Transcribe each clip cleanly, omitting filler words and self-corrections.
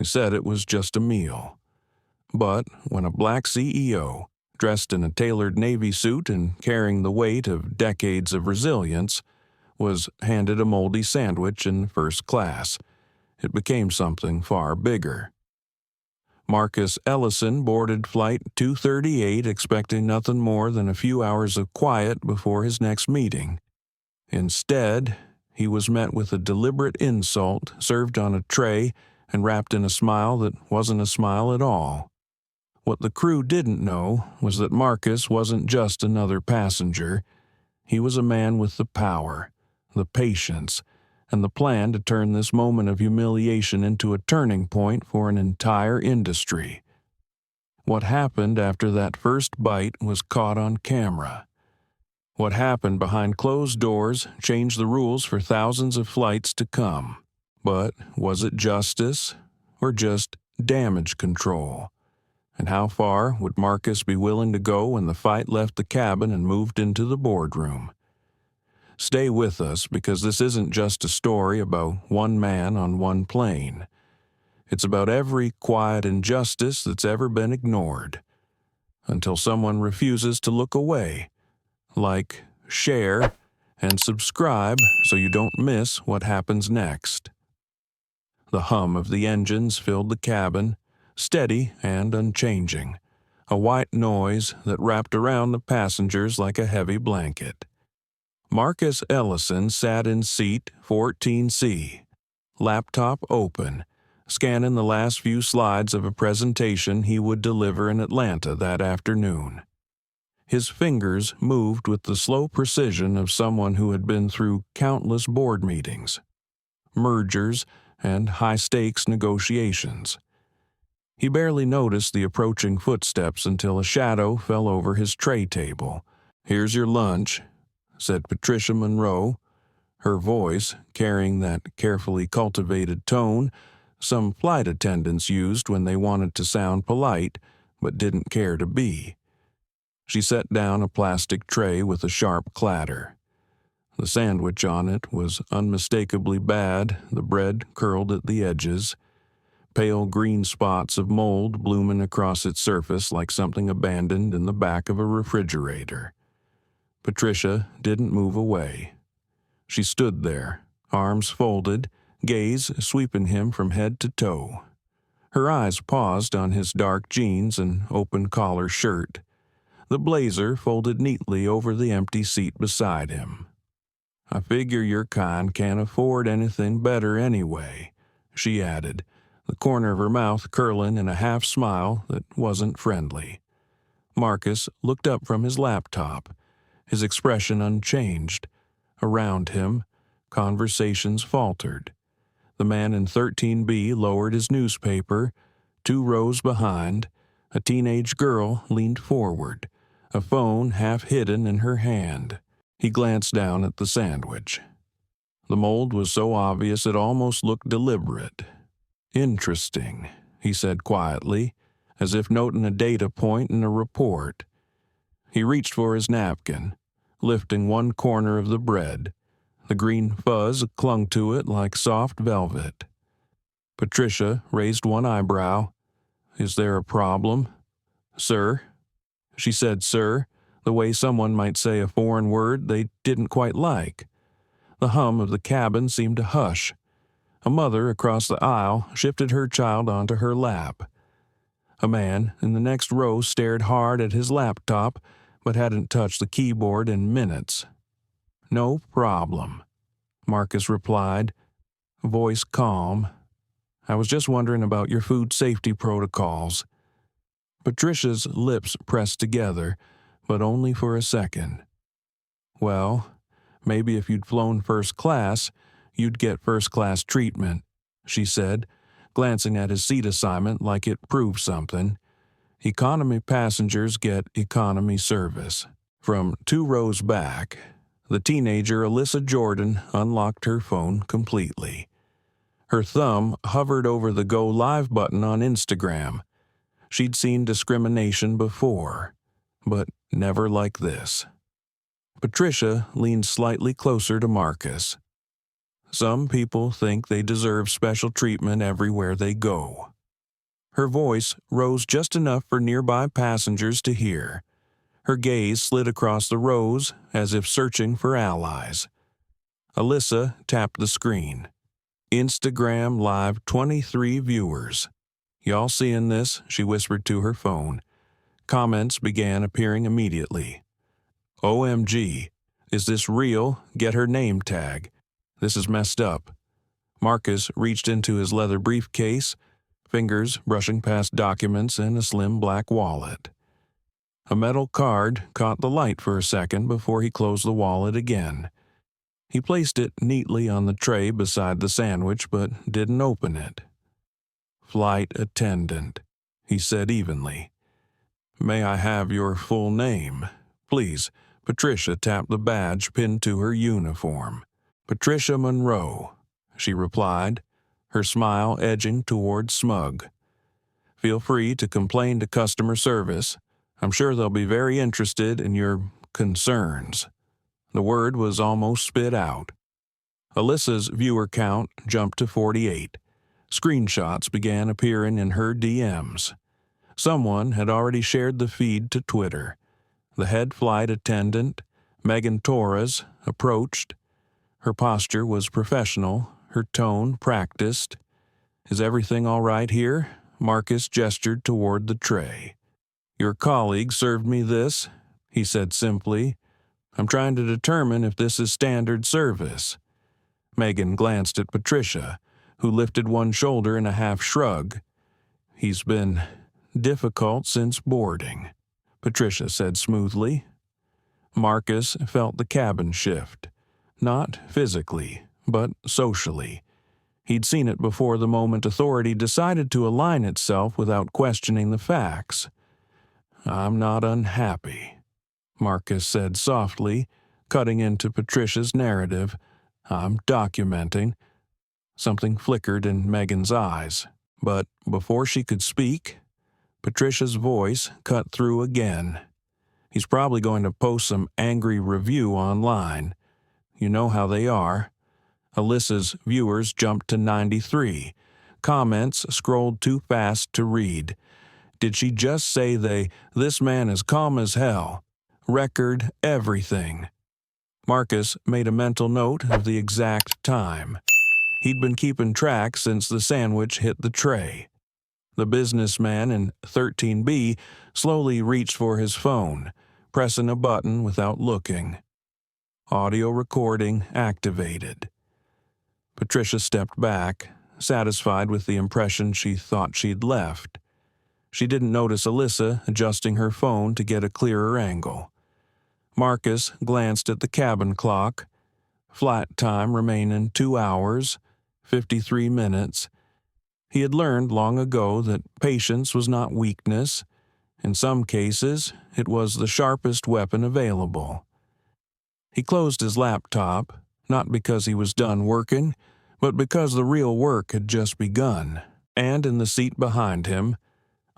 He said it was just a meal. But when a black CEO, dressed in a tailored Navy suit and carrying the weight of decades of resilience, was handed a moldy sandwich in first class, it became something far bigger. Marcus Ellison boarded Flight 238 expecting nothing more than a few hours of quiet before his next meeting. Instead, he was met with a deliberate insult served on a tray and wrapped in a smile that wasn't a smile at all. What the crew didn't know was that Marcus wasn't just another passenger. He was a man with the power, the patience, and the plan to turn this moment of humiliation into a turning point for an entire industry. What happened after that first bite was caught on camera. What happened behind closed doors changed the rules for thousands of flights to come. But was it justice or just damage control? And how far would Marcus be willing to go when the fight left the cabin and moved into the boardroom? Stay with us, because this isn't just a story about one man on one plane. It's about every quiet injustice that's ever been ignored, until someone refuses to look away. Like, share, and subscribe so you don't miss what happens next. The hum of the engines filled the cabin, steady and unchanging, a white noise that wrapped around the passengers like a heavy blanket. Marcus Ellison sat in seat 14C, laptop open, scanning the last few slides of a presentation he would deliver in Atlanta that afternoon. His fingers moved with the slow precision of someone who had been through countless board meetings, mergers, and high-stakes negotiations. He barely noticed the approaching footsteps until a shadow fell over his tray table. "Here's your lunch," said Patricia Monroe, her voice carrying that carefully cultivated tone some flight attendants used when they wanted to sound polite but didn't care to be. She set down a plastic tray with a sharp clatter. The sandwich on it was unmistakably bad, the bread curled at the edges, pale green spots of mold blooming across its surface like something abandoned in the back of a refrigerator. Patricia didn't move away. She stood there, arms folded, gaze sweeping him from head to toe. Her eyes paused on his dark jeans and open-collar shirt, the blazer folded neatly over the empty seat beside him. "I figure your kind can't afford anything better anyway," she added, the corner of her mouth curling in a half-smile that wasn't friendly. Marcus looked up from his laptop, his expression unchanged. Around him, conversations faltered. The man in 13B lowered his newspaper. 2 rows behind, a teenage girl leaned forward, a phone half hidden in her hand. He glanced down at the sandwich. The mold was so obvious it almost looked deliberate. "Interesting," he said quietly, as if noting a data point in a report. He reached for his napkin, lifting one corner of the bread. The green fuzz clung to it like soft velvet. Patricia raised one eyebrow. "Is there a problem?" "Sir?" She said "sir," the way someone might say a foreign word they didn't quite like. The hum of the cabin seemed to hush. A mother across the aisle shifted her child onto her lap. A man in the next row stared hard at his laptop but hadn't touched the keyboard in minutes. "No problem," Marcus replied, voice calm. "I was just wondering about your food safety protocols." Patricia's lips pressed together, but only for a second. "Well, maybe if you'd flown first class, you'd get first-class treatment," she said, glancing at his seat assignment like it proved something. "Economy passengers get economy service." From 2 rows back, the teenager Alyssa Jordan unlocked her phone completely. Her thumb hovered over the Go Live button on Instagram. She'd seen discrimination before, but never like this. Patricia leaned slightly closer to Marcus. "Some people think they deserve special treatment everywhere they go," Her voice rose just enough for nearby passengers to hear. Her gaze slid across the rows as if searching for allies. Alyssa tapped the screen. Instagram Live 23 viewers. "Y'all seeing this?" she whispered to her phone. Comments began appearing immediately. "OMG. Is this real? Get her name tag. This is messed up." Marcus reached into his leather briefcase, fingers brushing past documents in a slim black wallet. A metal card caught the light for a second before he closed the wallet again. He placed it neatly on the tray beside the sandwich, but didn't open it. "Flight attendant," he said evenly. "May I have your full name?" "Please." Patricia tapped the badge pinned to her uniform. "Patricia Monroe," she replied, her smile edging toward smug. "Feel free to complain to customer service. I'm sure they'll be very interested in your concerns." The word was almost spit out. Alyssa's viewer count jumped to 48. Screenshots began appearing in her DMs. Someone had already shared the feed to Twitter. The head flight attendant, Megan Torres, approached. Her posture was professional, her tone practiced. "Is everything all right here?" Marcus gestured toward the tray. "Your colleague served me this," he said simply. "I'm trying to determine if this is standard service." Megan glanced at Patricia, who lifted one shoulder in a half shrug. "He's been difficult since boarding," Patricia said smoothly. Marcus felt the cabin shift, not physically, but socially. He'd seen it before the moment authority decided to align itself without questioning the facts. "I'm not unhappy," Marcus said softly, cutting into Patricia's narrative. "I'm documenting." Something flickered in Megan's eyes, but before she could speak, Patricia's voice cut through again. "He's probably going to post some angry review online. You know how they are." Alyssa's viewers jumped to 93. Comments scrolled too fast to read. Did she just say "This man is calm as hell. Record everything"? Marcus made a mental note of the exact time. He'd been keeping track since the sandwich hit the tray. The businessman in 13B slowly reached for his phone, pressing a button without looking. Audio recording activated. Patricia stepped back, satisfied with the impression she thought she'd left. She didn't notice Alyssa adjusting her phone to get a clearer angle. Marcus glanced at the cabin clock. Flight time remaining 2 hours, 53 minutes. He had learned long ago that patience was not weakness. In some cases, it was the sharpest weapon available. He closed his laptop, not because he was done working, but because the real work had just begun. And in the seat behind him,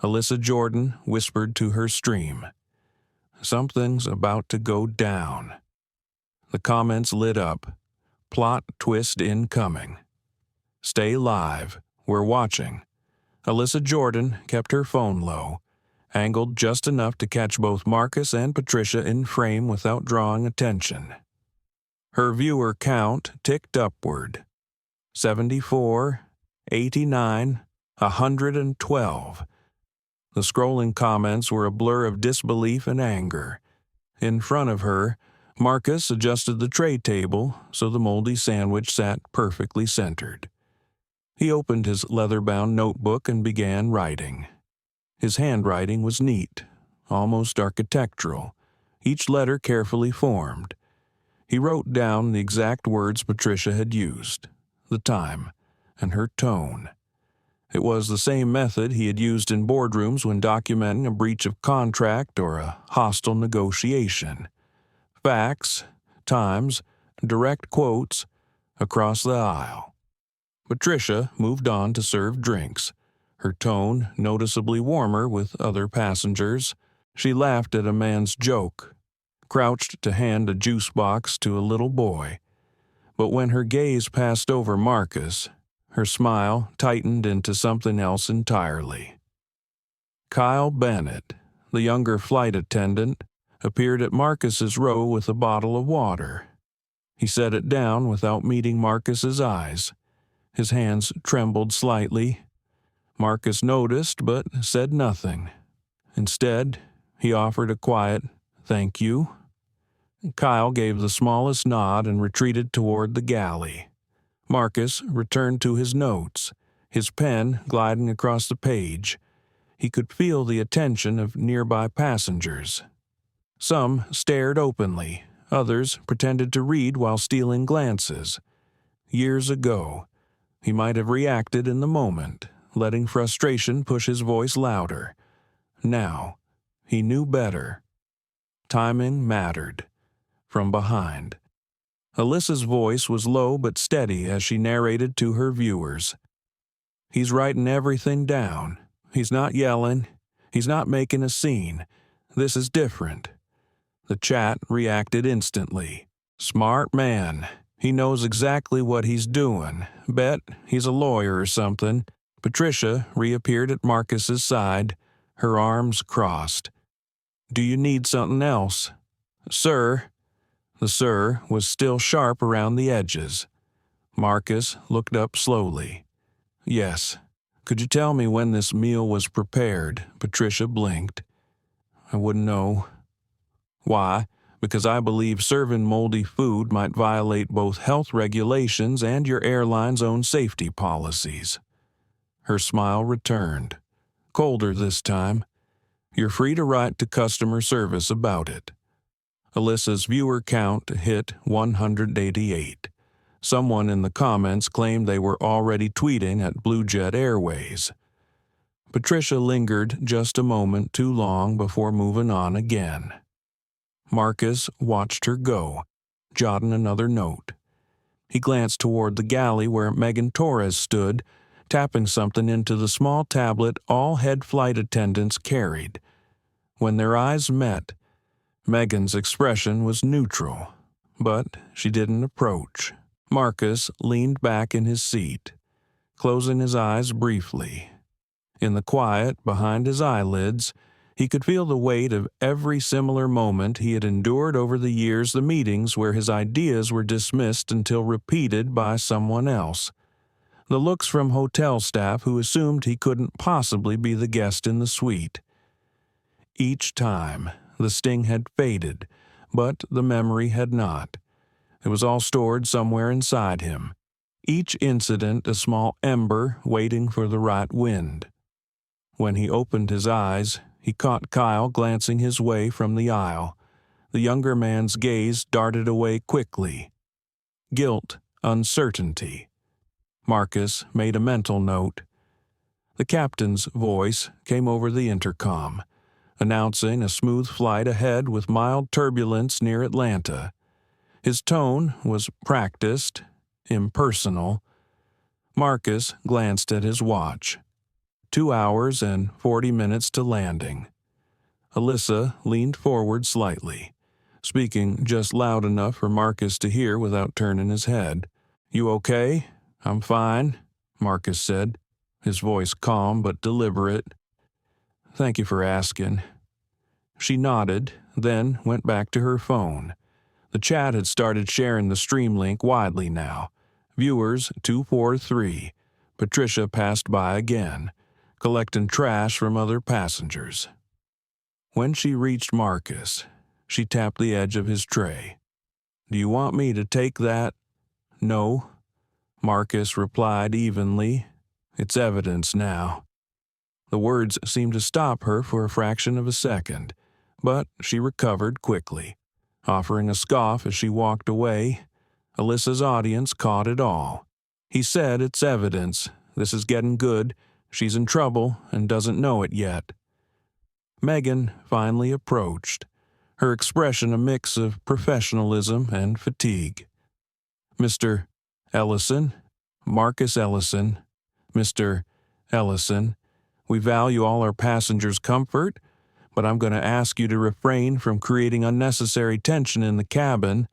Alyssa Jordan whispered to her stream, "Something's about to go down." The comments lit up. Plot twist incoming. "Stay live. We're watching." Alyssa Jordan kept her phone low, angled just enough to catch both Marcus and Patricia in frame without drawing attention. Her viewer count ticked upward. 74, 89, 112. The scrolling comments were a blur of disbelief and anger. In front of her, Marcus adjusted the tray table so the moldy sandwich sat perfectly centered. He opened his leather-bound notebook and began writing. His handwriting was neat, almost architectural, each letter carefully formed. He wrote down the exact words Patricia had used, the time, and her tone. It was the same method he had used in boardrooms when documenting a breach of contract or a hostile negotiation. Facts, times, direct quotes, across the aisle. Patricia moved on to serve drinks, her tone noticeably warmer with other passengers. She laughed at a man's joke, crouched to hand a juice box to a little boy. But when her gaze passed over Marcus, her smile tightened into something else entirely. Kyle Bennett, the younger flight attendant, appeared at Marcus's row with a bottle of water. He set it down without meeting Marcus's eyes. His hands trembled slightly. Marcus noticed but said nothing. Instead, he offered a quiet, "Thank you." Kyle gave the smallest nod and retreated toward the galley. Marcus returned to his notes, his pen gliding across the page. He could feel the attention of nearby passengers. Some stared openly, others pretended to read while stealing glances. Years ago, he might have reacted in the moment, letting frustration push his voice louder. Now, he knew better. Timing mattered. From behind, Alyssa's voice was low but steady as she narrated to her viewers. "He's writing everything down. He's not yelling. He's not making a scene. This is different." The chat reacted instantly. "Smart man. He knows exactly what he's doing. Bet he's a lawyer or something." Patricia reappeared at Marcus's side, her arms crossed. "Do you need something else?" "Sir." The "sir" was still sharp around the edges. Marcus looked up slowly. "Yes. Could you tell me when this meal was prepared?" Patricia blinked. "I wouldn't know." "Why? Because I believe serving moldy food might violate both health regulations and your airline's own safety policies." Her smile returned, colder this time. "You're free to write to customer service about it." Alyssa's viewer count hit 188. Someone in the comments claimed they were already tweeting at Blue Jet Airways. Patricia lingered just a moment too long before moving on again. Marcus watched her go, jotting another note. He glanced toward the galley where Megan Torres stood, tapping something into the small tablet all head flight attendants carried. When their eyes met, Megan's expression was neutral, but she didn't approach. Marcus leaned back in his seat, closing his eyes briefly. In the quiet behind his eyelids, he could feel the weight of every similar moment he had endured over the years, the meetings where his ideas were dismissed until repeated by someone else. The looks from hotel staff who assumed he couldn't possibly be the guest in the suite. Each time, the sting had faded, but the memory had not. It was all stored somewhere inside him. Each incident a small ember waiting for the right wind. When he opened his eyes, he caught Kyle glancing his way from the aisle. The younger man's gaze darted away quickly. Guilt, uncertainty. Marcus made a mental note. The captain's voice came over the intercom, announcing a smooth flight ahead with mild turbulence near Atlanta. His tone was practiced, impersonal. Marcus glanced at his watch. 2 hours and 40 minutes to landing. Alyssa leaned forward slightly, speaking just loud enough for Marcus to hear without turning his head. "You okay?" "I'm fine," Marcus said, his voice calm but deliberate. "Thank you for asking." She nodded, then went back to her phone. The chat had started sharing the stream link widely now. Viewers 243. Patricia passed by again, collecting trash from other passengers. When she reached Marcus, she tapped the edge of his tray. "Do you want me to take that?" "No," Marcus replied evenly. "It's evidence now." The words seemed to stop her for a fraction of a second, but she recovered quickly, offering a scoff as she walked away. Alyssa's audience caught it all. "He said it's evidence. This is getting good. She's in trouble and doesn't know it yet." Megan finally approached, her expression a mix of professionalism and fatigue. "Mr. Ellison, Marcus Ellison, Mr. Ellison, we value all our passengers' comfort, but I'm going to ask you to refrain from creating unnecessary tension in the cabin."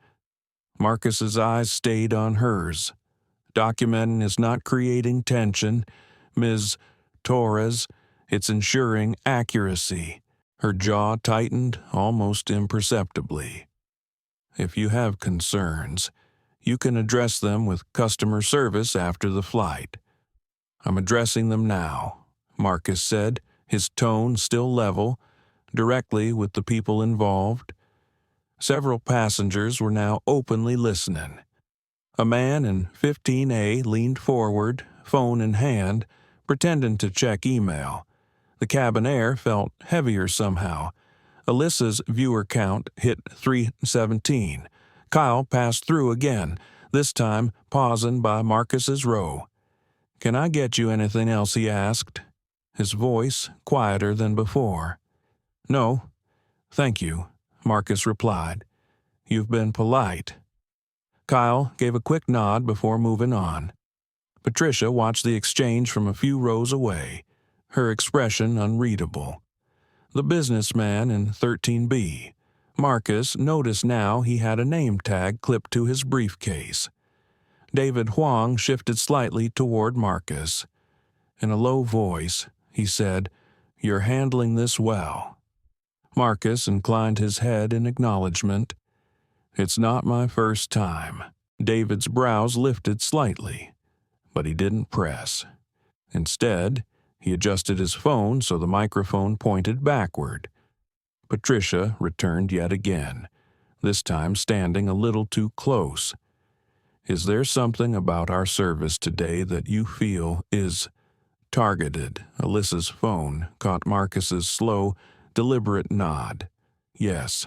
Marcus's eyes stayed on hers. "Documenting is not creating tension, Ms. Torres. It's ensuring accuracy. Her jaw tightened almost imperceptibly. If you have concerns, you can address them with customer service after the flight. I'm addressing them now, Marcus said, his tone still level, directly with the people involved. Several passengers were now openly listening. A man in 15A leaned forward, phone in hand, pretending to check email. The cabin air felt heavier somehow. Alyssa's viewer count hit 317. Kyle passed through again, this time pausing by Marcus's row. "Can I get you anything else?" he asked, his voice quieter than before. "No, thank you," Marcus replied. "You've been polite." Kyle gave a quick nod before moving on. Patricia watched the exchange from a few rows away, her expression unreadable. The businessman in 13B. Marcus noticed now he had a name tag clipped to his briefcase. David Huang shifted slightly toward Marcus. In a low voice, he said, "You're handling this well." Marcus inclined his head in acknowledgement. "It's not my first time." David's brows lifted slightly, but he didn't press. Instead, he adjusted his phone so the microphone pointed backward. Patricia returned yet again, this time standing a little too close. "Is there something about our service today that you feel is targeted?" Alyssa's phone caught Marcus's slow, deliberate nod. "Yes."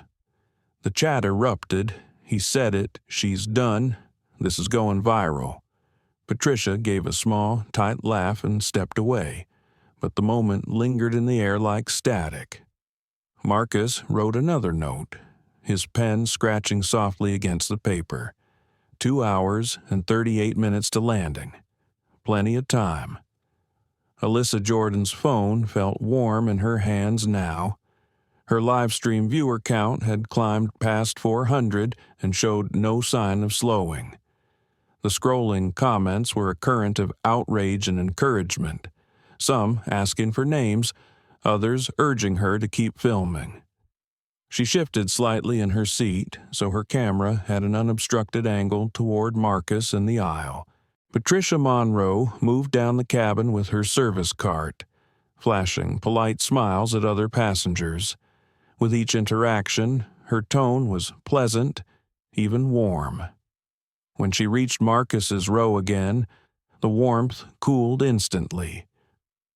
The chat erupted. "He said it. She's done. This is going viral." Patricia gave a small, tight laugh and stepped away, but the moment lingered in the air like static. Marcus wrote another note, his pen scratching softly against the paper. 2 hours and 38 minutes to landing. Plenty of time. Alyssa Jordan's phone felt warm in her hands now. Her live stream viewer count had climbed past 400 and showed no sign of slowing. The scrolling comments were a current of outrage and encouragement, some asking for names, others urging her to keep filming. She shifted slightly in her seat so her camera had an unobstructed angle toward Marcus and the aisle. Patricia Monroe moved down the cabin with her service cart, flashing polite smiles at other passengers. With each interaction, her tone was pleasant, even warm. When she reached Marcus's row again, the warmth cooled instantly.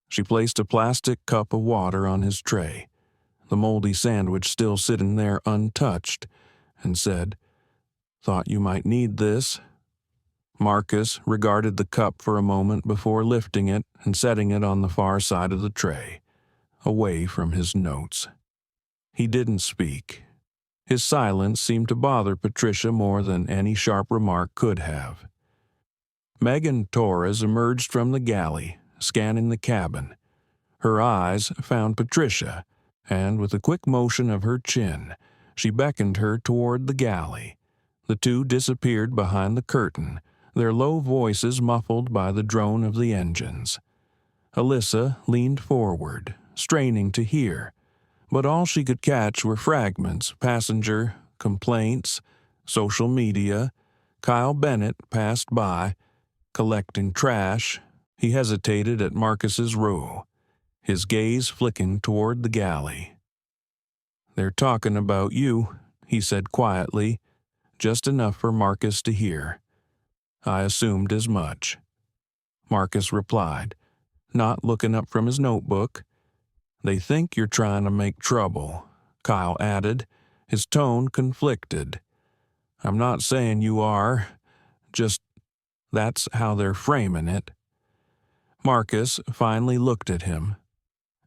She placed a plastic cup of water on his tray, the moldy sandwich still sitting there untouched, and said, "Thought you might need this." Marcus regarded the cup for a moment before lifting it and setting it on the far side of the tray, away from his notes. He didn't speak. His silence seemed to bother Patricia more than any sharp remark could have. Megan Torres emerged from the galley, scanning the cabin. Her eyes found Patricia, and with a quick motion of her chin, she beckoned her toward the galley. The two disappeared behind the curtain, their low voices muffled by the drone of the engines. Alyssa leaned forward, straining to hear, but all she could catch were fragments: passenger, complaints, social media. Kyle Bennett passed by, collecting trash. He hesitated at Marcus's row, his gaze flicking toward the galley. "They're talking about you," he said quietly, just enough for Marcus to hear. "I assumed as much." Marcus replied, not looking up from his notebook. "They think you're trying to make trouble," Kyle added, his tone conflicted. "I'm not saying you are, just that's how they're framing it." Marcus finally looked at him.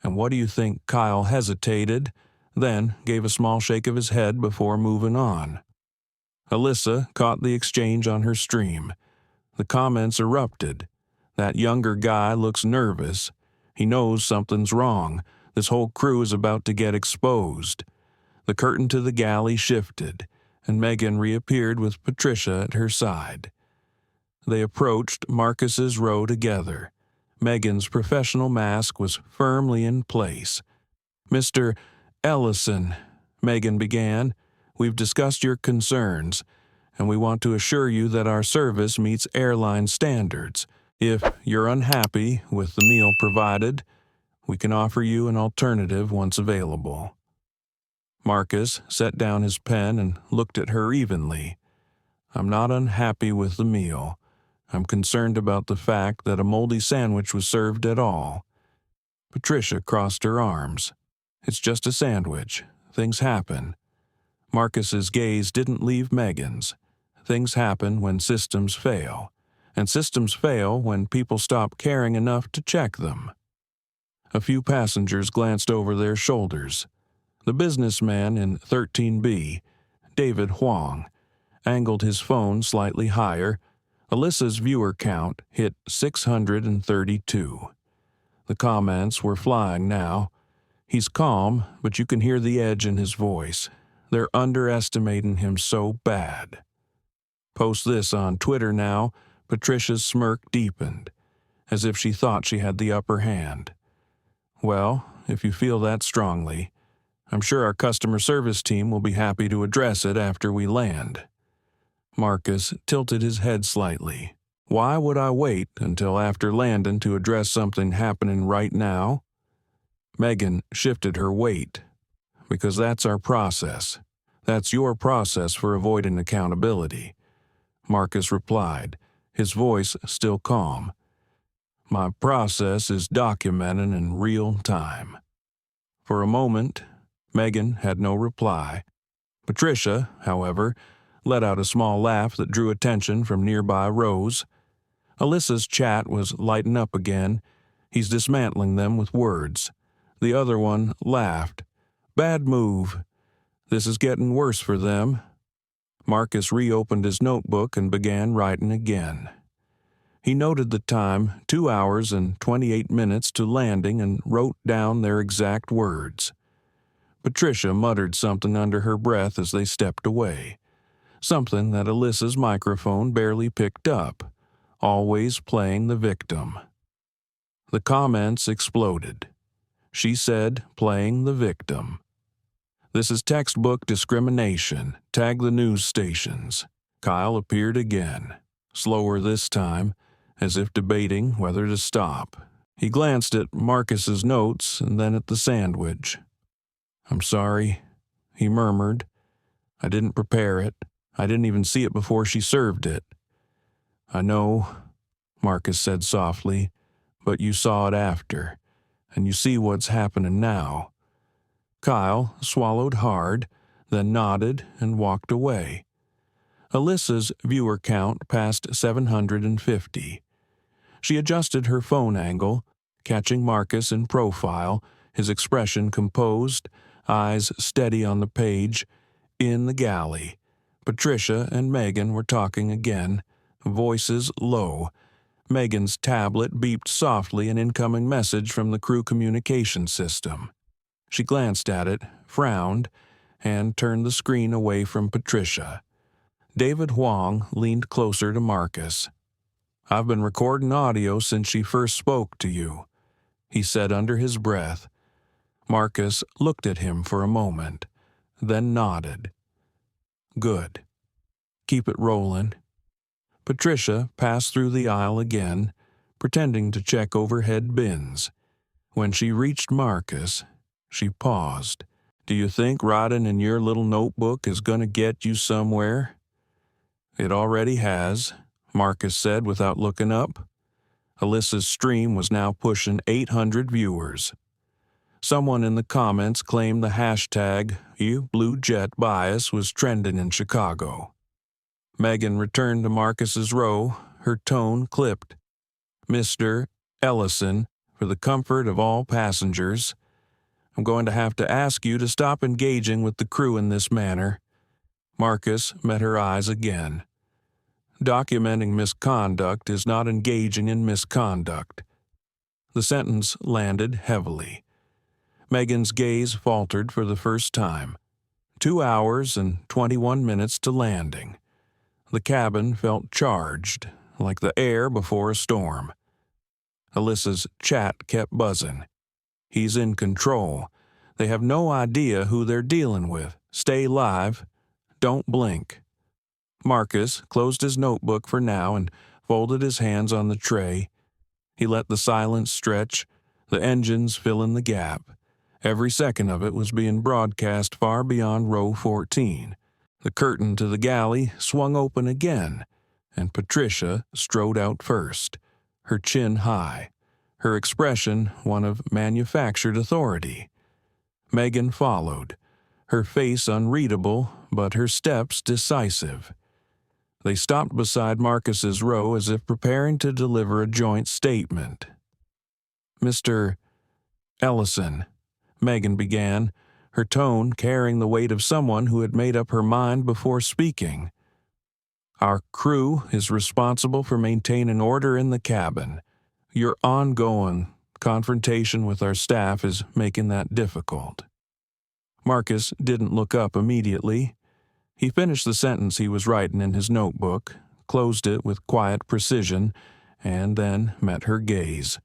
"And what do you think?" Kyle hesitated, then gave a small shake of his head before moving on. Alyssa caught the exchange on her stream. The comments erupted. "That younger guy looks nervous. He knows something's wrong. This whole crew is about to get exposed." The curtain to the galley shifted, and Megan reappeared with Patricia at her side. They approached Marcus's row together. Megan's professional mask was firmly in place. "Mr. Ellison," Megan began, "we've discussed your concerns, and we want to assure you that our service meets airline standards. If you're unhappy with the meal provided, we can offer you an alternative once available." Marcus set down his pen and looked at her evenly. "I'm not unhappy with the meal. I'm concerned about the fact that a moldy sandwich was served at all." Patricia crossed her arms. "It's just a sandwich. Things happen." Marcus's gaze didn't leave Megan's. Things happen when systems fail, and systems fail when people stop caring enough to check them. A few passengers glanced over their shoulders. The businessman in 13B, David Huang, angled his phone slightly higher. Alyssa's viewer count hit 632. The comments were flying now. "He's calm, but you can hear the edge in his voice. They're underestimating him so bad." "Post this on Twitter now." Patricia's smirk deepened, as if she thought she had the upper hand. "Well, if you feel that strongly, I'm sure our customer service team will be happy to address it after we land." Marcus tilted his head slightly. "Why would I wait until after landing to address something happening right now?" Megan shifted her weight. "Because that's our process. That's your process for avoiding accountability." Marcus replied, his voice still calm. "My process is documenting in real time." For a moment, Megan had no reply. Patricia, however, let out a small laugh that drew attention from nearby rows. Alyssa's chat was lighting up again. "He's dismantling them with words." The other one laughed. "Bad move. This is getting worse for them." Marcus reopened his notebook and began writing again. He noted the time, 2 hours and 28 minutes to landing, and wrote down their exact words. Patricia muttered something under her breath as they stepped away. Something that Alyssa's microphone barely picked up, always playing the victim. The comments exploded. She said, "Playing the victim. This is textbook discrimination. Tag the news stations." Kyle appeared again, slower this time, as if debating whether to stop. He glanced at Marcus's notes and then at the sandwich. "I'm sorry," he murmured. "I didn't prepare it. I didn't even see it before she served it." "I know," Marcus said softly, "but you saw it after, and you see what's happening now." Kyle swallowed hard, then nodded and walked away. Alyssa's viewer count passed 750. She adjusted her phone angle, catching Marcus in profile, his expression composed, eyes steady on the page. In the galley, Patricia and Megan were talking again, voices low. Megan's tablet beeped softly an incoming message from the crew communication system. She glanced at it, frowned, and turned the screen away from Patricia. David Huang leaned closer to Marcus. "I've been recording audio since she first spoke to you," he said under his breath. Marcus looked at him for a moment, then nodded. "Good. Keep it rolling." Patricia passed through the aisle again, pretending to check overhead bins. When she reached Marcus, she paused. "Do you think writing in your little notebook is going to get you somewhere?" "It already has," Marcus said without looking up. Alyssa's stream was now pushing 800 viewers. Someone in the comments claimed the hashtag #UBlueJetBias was trending in Chicago. Megan returned to Marcus's row, her tone clipped. "Mr. Ellison, for the comfort of all passengers, I'm going to have to ask you to stop engaging with the crew in this manner." Marcus met her eyes again. "Documenting misconduct is not engaging in misconduct." The sentence landed heavily. Megan's gaze faltered for the first time. 2 hours and 21 minutes to landing. The cabin felt charged, like the air before a storm. Alyssa's chat kept buzzing. He's in control. They have no idea who they're dealing with. Stay live. Don't blink. Marcus closed his notebook for now and folded his hands on the tray. He let the silence stretch, the engines fill in the gap. Every second of it was being broadcast far beyond row 14. The curtain to the galley swung open again, and Patricia strode out first, her chin high, her expression one of manufactured authority. Megan followed, her face unreadable, but her steps decisive. They stopped beside Marcus's row as if preparing to deliver a joint statement. "Mr. Ellison," Megan began, her tone carrying the weight of someone who had made up her mind before speaking. "Our crew is responsible for maintaining order in the cabin. Your ongoing confrontation with our staff is making that difficult." Marcus didn't look up immediately. He finished the sentence he was writing in his notebook, closed it with quiet precision, and then met her gaze.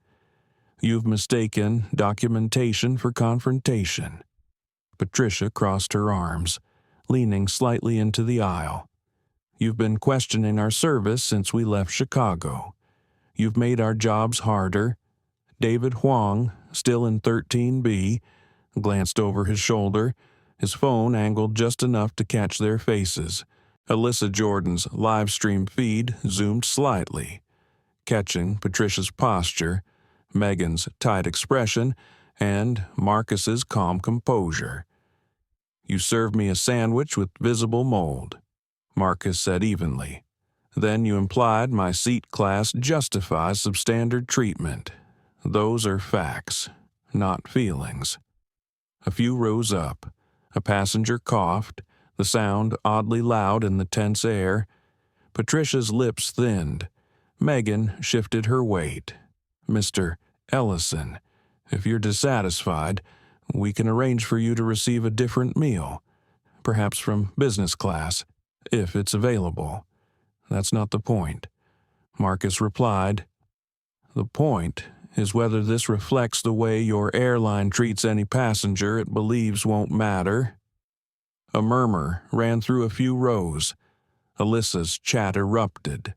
"You've mistaken documentation for confrontation." Patricia crossed her arms, leaning slightly into the aisle. "You've been questioning our service since we left Chicago. You've made our jobs harder." David Huang, still in 13B, glanced over his shoulder, his phone angled just enough to catch their faces. Alyssa Jordan's live stream feed zoomed slightly, catching Patricia's posture, Megan's tight expression, and Marcus's calm composure. "You served me a sandwich with visible mold," Marcus said evenly. "Then you implied my seat class justifies substandard treatment. Those are facts, not feelings." A few rows up. A passenger coughed, the sound oddly loud in the tense air. Patricia's lips thinned. Megan shifted her weight. "Mr. Ellison, if you're dissatisfied, we can arrange for you to receive a different meal, perhaps from business class, if it's available." "That's not the point," Marcus replied. "The point is whether this reflects the way your airline treats any passenger it believes won't matter." A murmur ran through a few rows. Alyssa's chat erupted.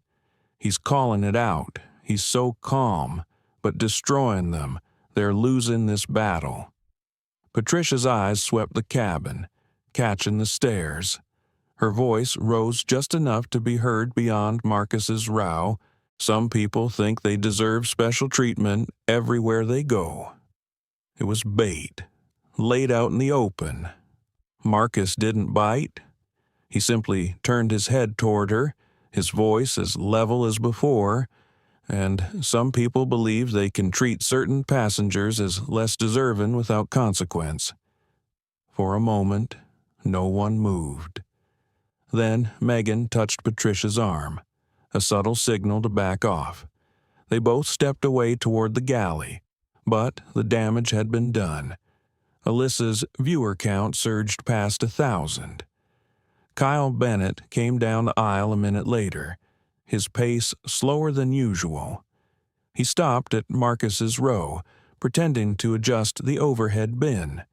"He's calling it out. He's so calm, but destroying them. They're losing this battle." Patricia's eyes swept the cabin, catching the stares. Her voice rose just enough to be heard beyond Marcus's row. "Some people think they deserve special treatment everywhere they go." It was bait, laid out in the open. Marcus didn't bite. He simply turned his head toward her, his voice as level as before, and some people believe they can treat certain passengers as less deserving without consequence. For a moment, no one moved. Then Megan touched Patricia's arm, a subtle signal to back off. They both stepped away toward the galley, but the damage had been done. Alyssa's viewer count surged past 1,000. Kyle Bennett came down the aisle a minute later, his pace slower than usual. He stopped at Marcus's row, pretending to adjust the overhead bin.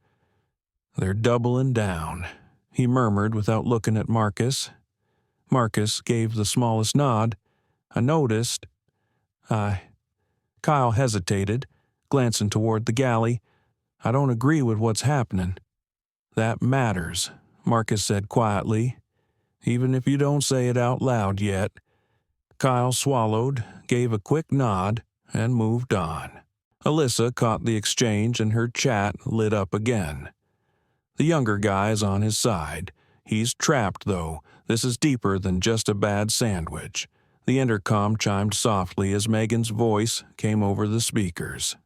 "They're doubling down," he murmured without looking at Marcus. Marcus gave the smallest nod. "I noticed." Kyle hesitated, glancing toward the galley. "I don't agree with what's happening." "That matters," Marcus said quietly, "even if you don't say it out loud yet." Kyle swallowed, gave a quick nod, and moved on. Alyssa caught the exchange and her chat lit up again. "The younger guy is on his side. He's trapped, though. This is deeper than just a bad sandwich." The intercom chimed softly as Megan's voice came over the speakers.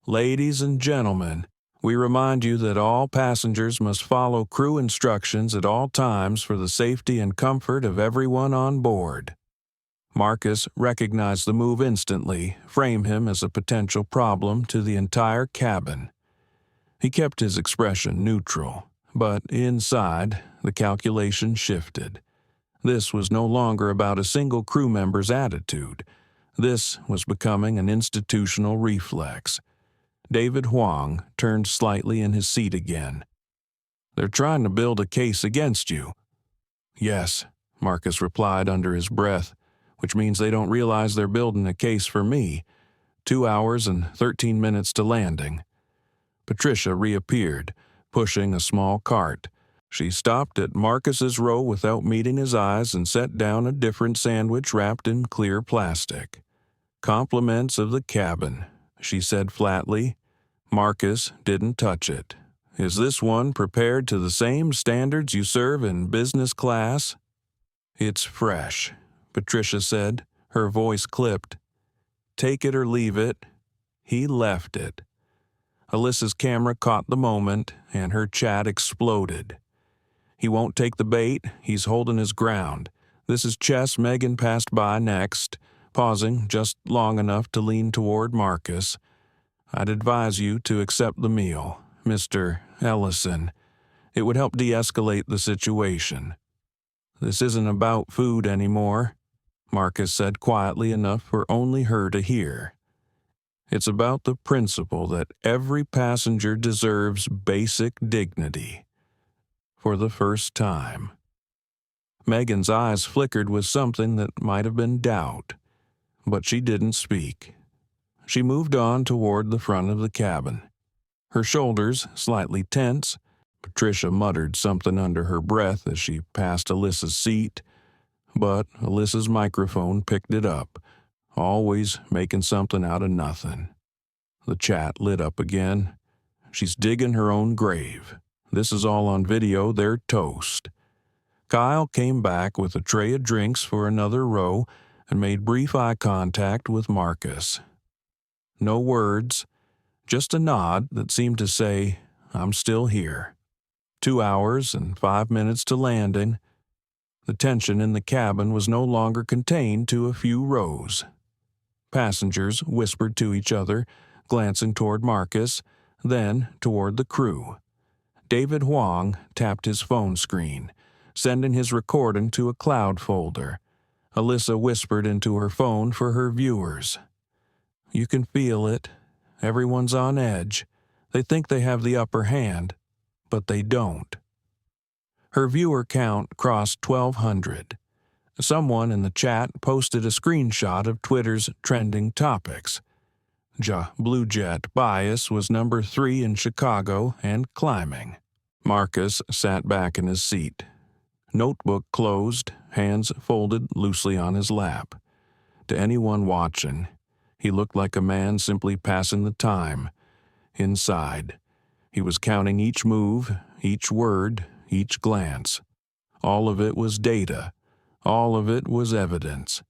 "Ladies and gentlemen, we remind you that all passengers must follow crew instructions at all times for the safety and comfort of everyone on board." Marcus recognized the move instantly, framed him as a potential problem to the entire cabin. He kept his expression neutral, but inside, the calculation shifted. This was no longer about a single crew member's attitude. This was becoming an institutional reflex. David Huang turned slightly in his seat again. "They're trying to build a case against you." "Yes," Marcus replied under his breath, "which means they don't realize they're building a case for me. 2 hours and 13 minutes to landing." Patricia reappeared, pushing a small cart. She stopped at Marcus's row without meeting his eyes and set down a different sandwich wrapped in clear plastic. "Compliments of the cabin," she said flatly. Marcus didn't touch it. "Is this one prepared to the same standards you serve in business class?" "It's fresh," Patricia said, her voice clipped. "Take it or leave it." He left it. Alyssa's camera caught the moment, and her chat exploded. "He won't take the bait. He's holding his ground. This is chess. Megan passed by next, pausing just long enough to lean toward Marcus. I'd advise you to accept the meal, Mr. Ellison. It would help de-escalate the situation." "This isn't about food anymore," Marcus said quietly enough for only her to hear. "It's about the principle that every passenger deserves basic dignity." For the first time. Megan's eyes flickered with something that might have been doubt, but she didn't speak. She moved on toward the front of the cabin. Her shoulders slightly tense, Patricia muttered something under her breath as she passed Alyssa's seat, but Alyssa's microphone picked it up, always making something out of nothing. The chat lit up again. "She's digging her own grave. This is all on video. They're toast." Kyle came back with a tray of drinks for another row and made brief eye contact with Marcus. No words, just a nod that seemed to say, "I'm still here." 2 hours and 5 minutes to landing. The tension in the cabin was no longer contained to a few rows. Passengers whispered to each other, glancing toward Marcus, then toward the crew. David Huang tapped his phone screen, sending his recording to a cloud folder. Alyssa whispered into her phone for her viewers. "You can feel it. Everyone's on edge. They think they have the upper hand, but they don't." Her viewer count crossed 1,200. Someone in the chat posted a screenshot of Twitter's trending topics. Blue Jet bias was number 3 in Chicago and climbing. Marcus sat back in his seat. Notebook closed, hands folded loosely on his lap. To anyone watching, he looked like a man simply passing the time. Inside, he was counting each move, each word, each glance. All of it was data. All of it was evidence.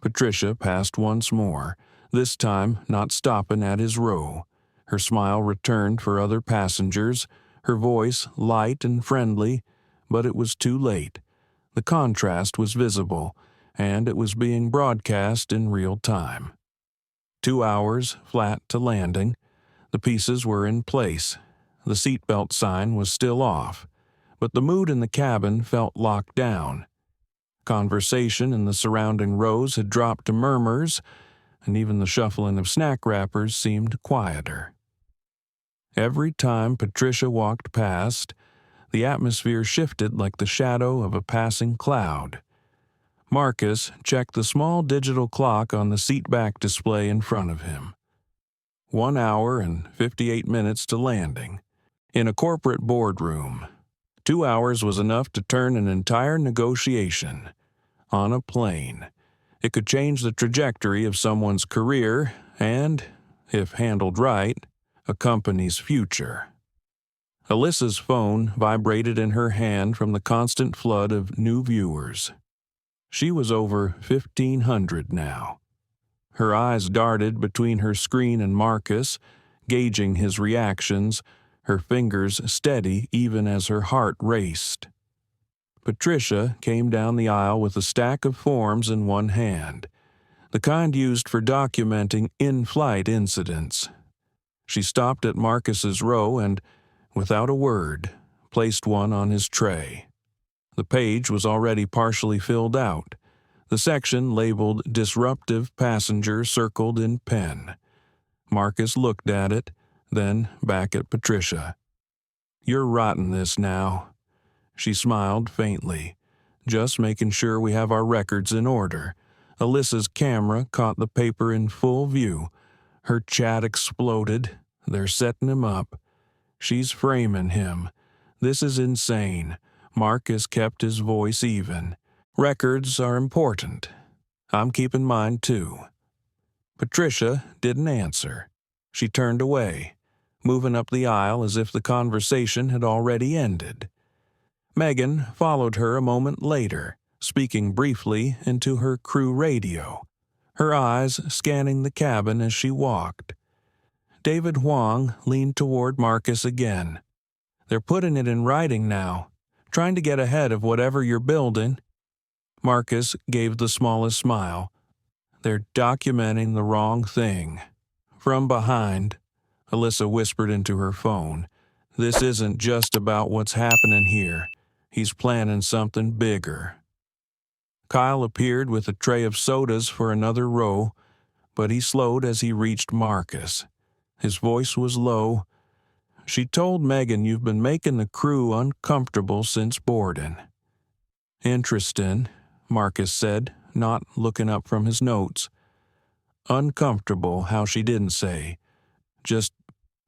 Patricia passed once more, this time not stopping at his row. Her smile returned for other passengers, her voice light and friendly, but it was too late. The contrast was visible, and it was being broadcast in real time. 2 hours flat to landing. The pieces were in place. The seatbelt sign was still off, but the mood in the cabin felt locked down. Conversation in the surrounding rows had dropped to murmurs, and even the shuffling of snack wrappers seemed quieter. Every time Patricia walked past, the atmosphere shifted like the shadow of a passing cloud. Marcus checked the small digital clock on the seatback display in front of him. 1 hour and 58 minutes to landing. In a corporate boardroom, 2 hours was enough to turn an entire negotiation. On a plane, it could change the trajectory of someone's career and, if handled right, a company's future. Alyssa's phone vibrated in her hand from the constant flood of new viewers. She was over 1,500 now. Her eyes darted between her screen and Marcus, gauging his reactions, her fingers steady even as her heart raced. Patricia came down the aisle with a stack of forms in one hand, the kind used for documenting in-flight incidents. She stopped at Marcus's row and, without a word, placed one on his tray. The page was already partially filled out. The section labeled Disruptive Passenger circled in pen. Marcus looked at it, then back at Patricia. "You're writing this now." She smiled faintly. "Just making sure we have our records in order." Alyssa's camera caught the paper in full view. Her chat exploded. "They're setting him up. She's framing him. This is insane." Marcus kept his voice even. "Records are important. I'm keeping mine too." Patricia didn't answer. She turned away, moving up the aisle as if the conversation had already ended. Megan followed her a moment later, speaking briefly into her crew radio, her eyes scanning the cabin as she walked. David Huang leaned toward Marcus again. "They're putting it in writing now, trying to get ahead of whatever you're building." Marcus gave the smallest smile. "They're documenting the wrong thing." From behind, Alyssa whispered into her phone, "This isn't just about what's happening here. He's planning something bigger." Kyle appeared with a tray of sodas for another row, but he slowed as he reached Marcus. His voice was low. "She told Megan you've been making the crew uncomfortable since boarding." "Interesting," Marcus said, not looking up from his notes. "Uncomfortable how she didn't say. Just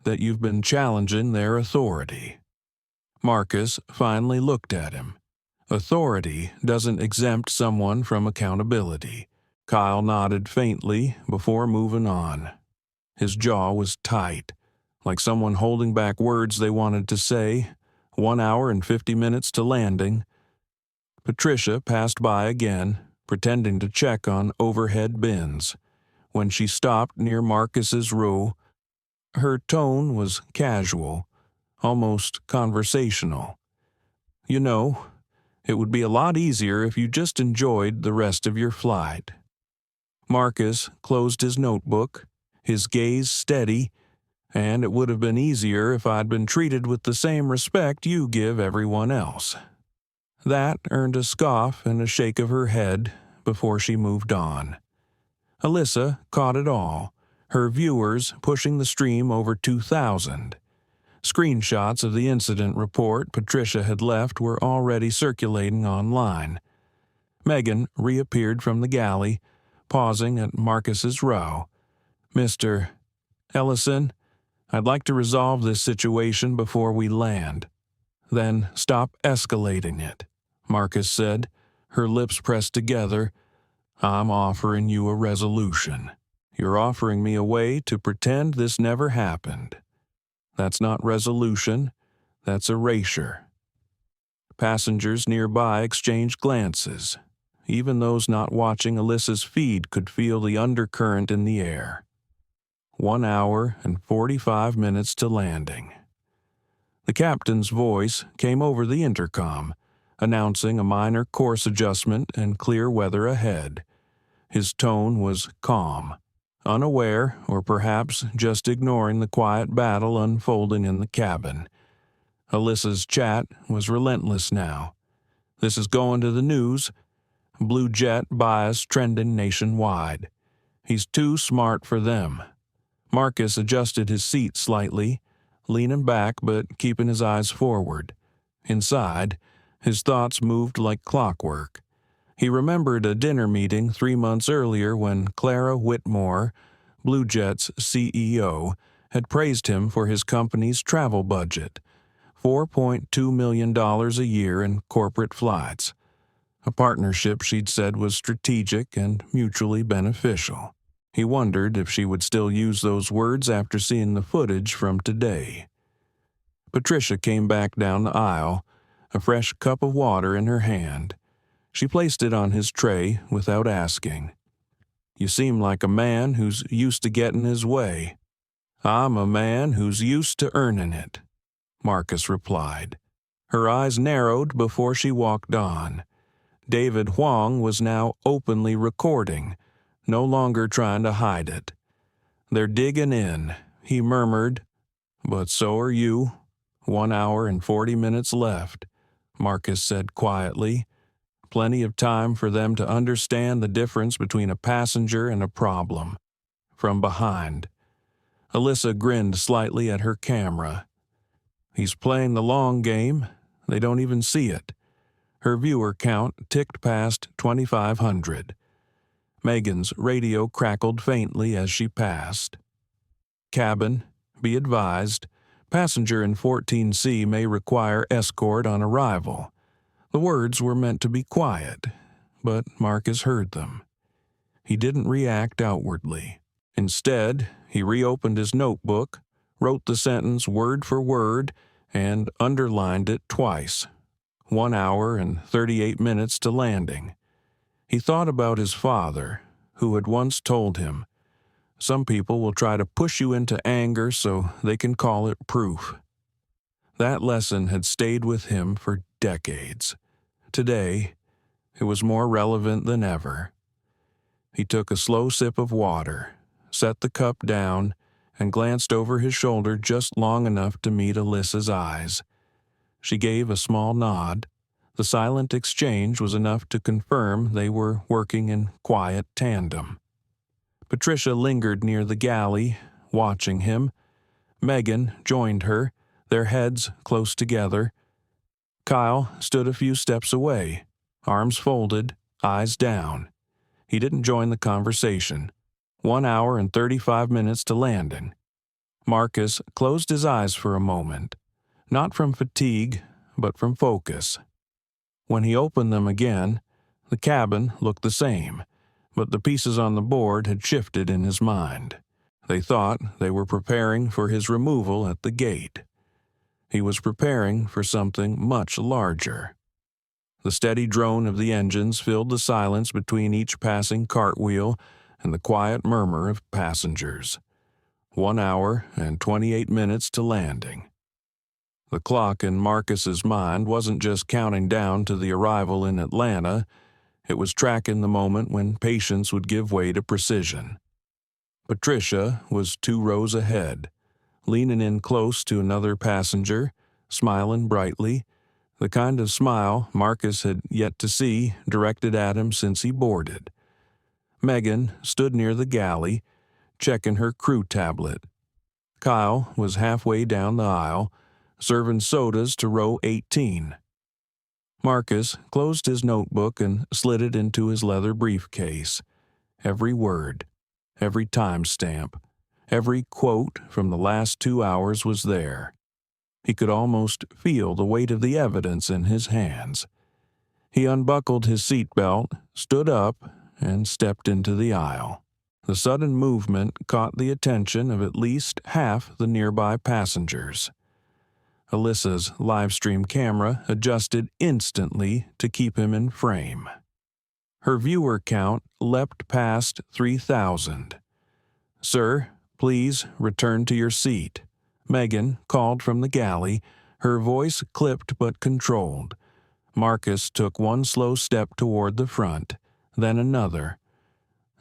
that you've been challenging their authority." Marcus finally looked at him. Authority doesn't exempt someone from accountability. Kyle nodded faintly before moving on. His jaw was tight, like someone holding back words they wanted to say. 1 hour and 50 minutes to landing. Patricia passed by again, pretending to check on overhead bins. When she stopped near Marcus's row, her tone was casual, almost conversational. "You know, it would be a lot easier if you just enjoyed the rest of your flight." Marcus closed his notebook, his gaze steady. "And it would have been easier if I'd been treated with the same respect you give everyone else." That earned a scoff and a shake of her head before she moved on. Alyssa caught it all, her viewers pushing the stream over 2,000. Screenshots of the incident report Patricia had left were already circulating online. Megan reappeared from the galley, pausing at Marcus's row. "Mr. Ellison, I'd like to resolve this situation before we land. Then stop escalating it," Marcus said, her lips pressed together. "I'm offering you a resolution. You're offering me a way to pretend this never happened. That's not resolution, that's erasure." Passengers nearby exchanged glances. Even those not watching Alyssa's feed could feel the undercurrent in the air. 1 hour and 45 minutes to landing. The captain's voice came over the intercom, announcing a minor course adjustment and clear weather ahead. His tone was calm, unaware or perhaps just ignoring the quiet battle unfolding in the cabin. Alyssa's chat was relentless now. "This is going to the news. Blue jet bias trending nationwide. He's too smart for them." Marcus adjusted his seat slightly, leaning back but keeping his eyes forward. Inside, his thoughts moved like clockwork. He remembered a dinner meeting 3 months earlier when Clara Whitmore, Blue Jet's CEO, had praised him for his company's travel budget, $4.2 million a year in corporate flights. A partnership she'd said was strategic and mutually beneficial. He wondered if she would still use those words after seeing the footage from today. Patricia came back down the aisle, a fresh cup of water in her hand. She placed it on his tray without asking. "You seem like a man who's used to getting his way." "I'm a man who's used to earning it," Marcus replied. Her eyes narrowed before she walked on. David Huang was now openly recording, no longer trying to hide it. "They're digging in," he murmured. "But so are you. 1 hour and 40 minutes left," Marcus said quietly. plenty of time for them to understand the difference between a passenger and a problem. From behind, Alyssa grinned slightly at her camera. He's playing the long game. They don't even see it. Her viewer count ticked past 2,500. Megan's radio crackled faintly as she passed. Cabin, be advised, passenger in 14C may require escort on arrival. The words were meant to be quiet, but Marcus heard them. He didn't react outwardly. Instead, he reopened his notebook, wrote the sentence word for word, and underlined it twice. 1 hour and 38 minutes to landing. He thought about his father, who had once told him, "Some people will try to push you into anger so they can call it proof." That lesson had stayed with him for decades. Today, it was more relevant than ever. He took a slow sip of water, set the cup down, and glanced over his shoulder just long enough to meet Alyssa's eyes. She gave a small nod. The silent exchange was enough to confirm they were working in quiet tandem. Patricia lingered near the galley, watching him. Megan joined her, their heads close together. Kyle stood a few steps away, arms folded, eyes down. He didn't join the conversation. 1 hour and 35 minutes to landing. Marcus closed his eyes for a moment, not from fatigue, but from focus. When he opened them again, the cabin looked the same, but the pieces on the board had shifted in his mind. They thought they were preparing for his removal at the gate. He was preparing for something much larger. The steady drone of the engines filled the silence between each passing cartwheel and the quiet murmur of passengers. 1 hour and 28 minutes to landing. The clock in Marcus's mind wasn't just counting down to the arrival in Atlanta, it was tracking the moment when patience would give way to precision. Patricia was 2 rows ahead, leaning in close to another passenger, smiling brightly, the kind of smile Marcus had yet to see directed at him since he boarded. Megan stood near the galley, checking her crew tablet. Kyle was halfway down the aisle, serving sodas to row 18. Marcus closed his notebook and slid it into his leather briefcase. Every word, every timestamp, every quote from the last 2 hours was there. He could almost feel the weight of the evidence in his hands. He unbuckled his seatbelt, stood up, and stepped into the aisle. The sudden movement caught the attention of at least half the nearby passengers. Alyssa's live-stream camera adjusted instantly to keep him in frame. Her viewer count leapt past 3,000. "Sir, please return to your seat," Megan called from the galley, her voice clipped but controlled. Marcus took 1 slow step toward the front, then another.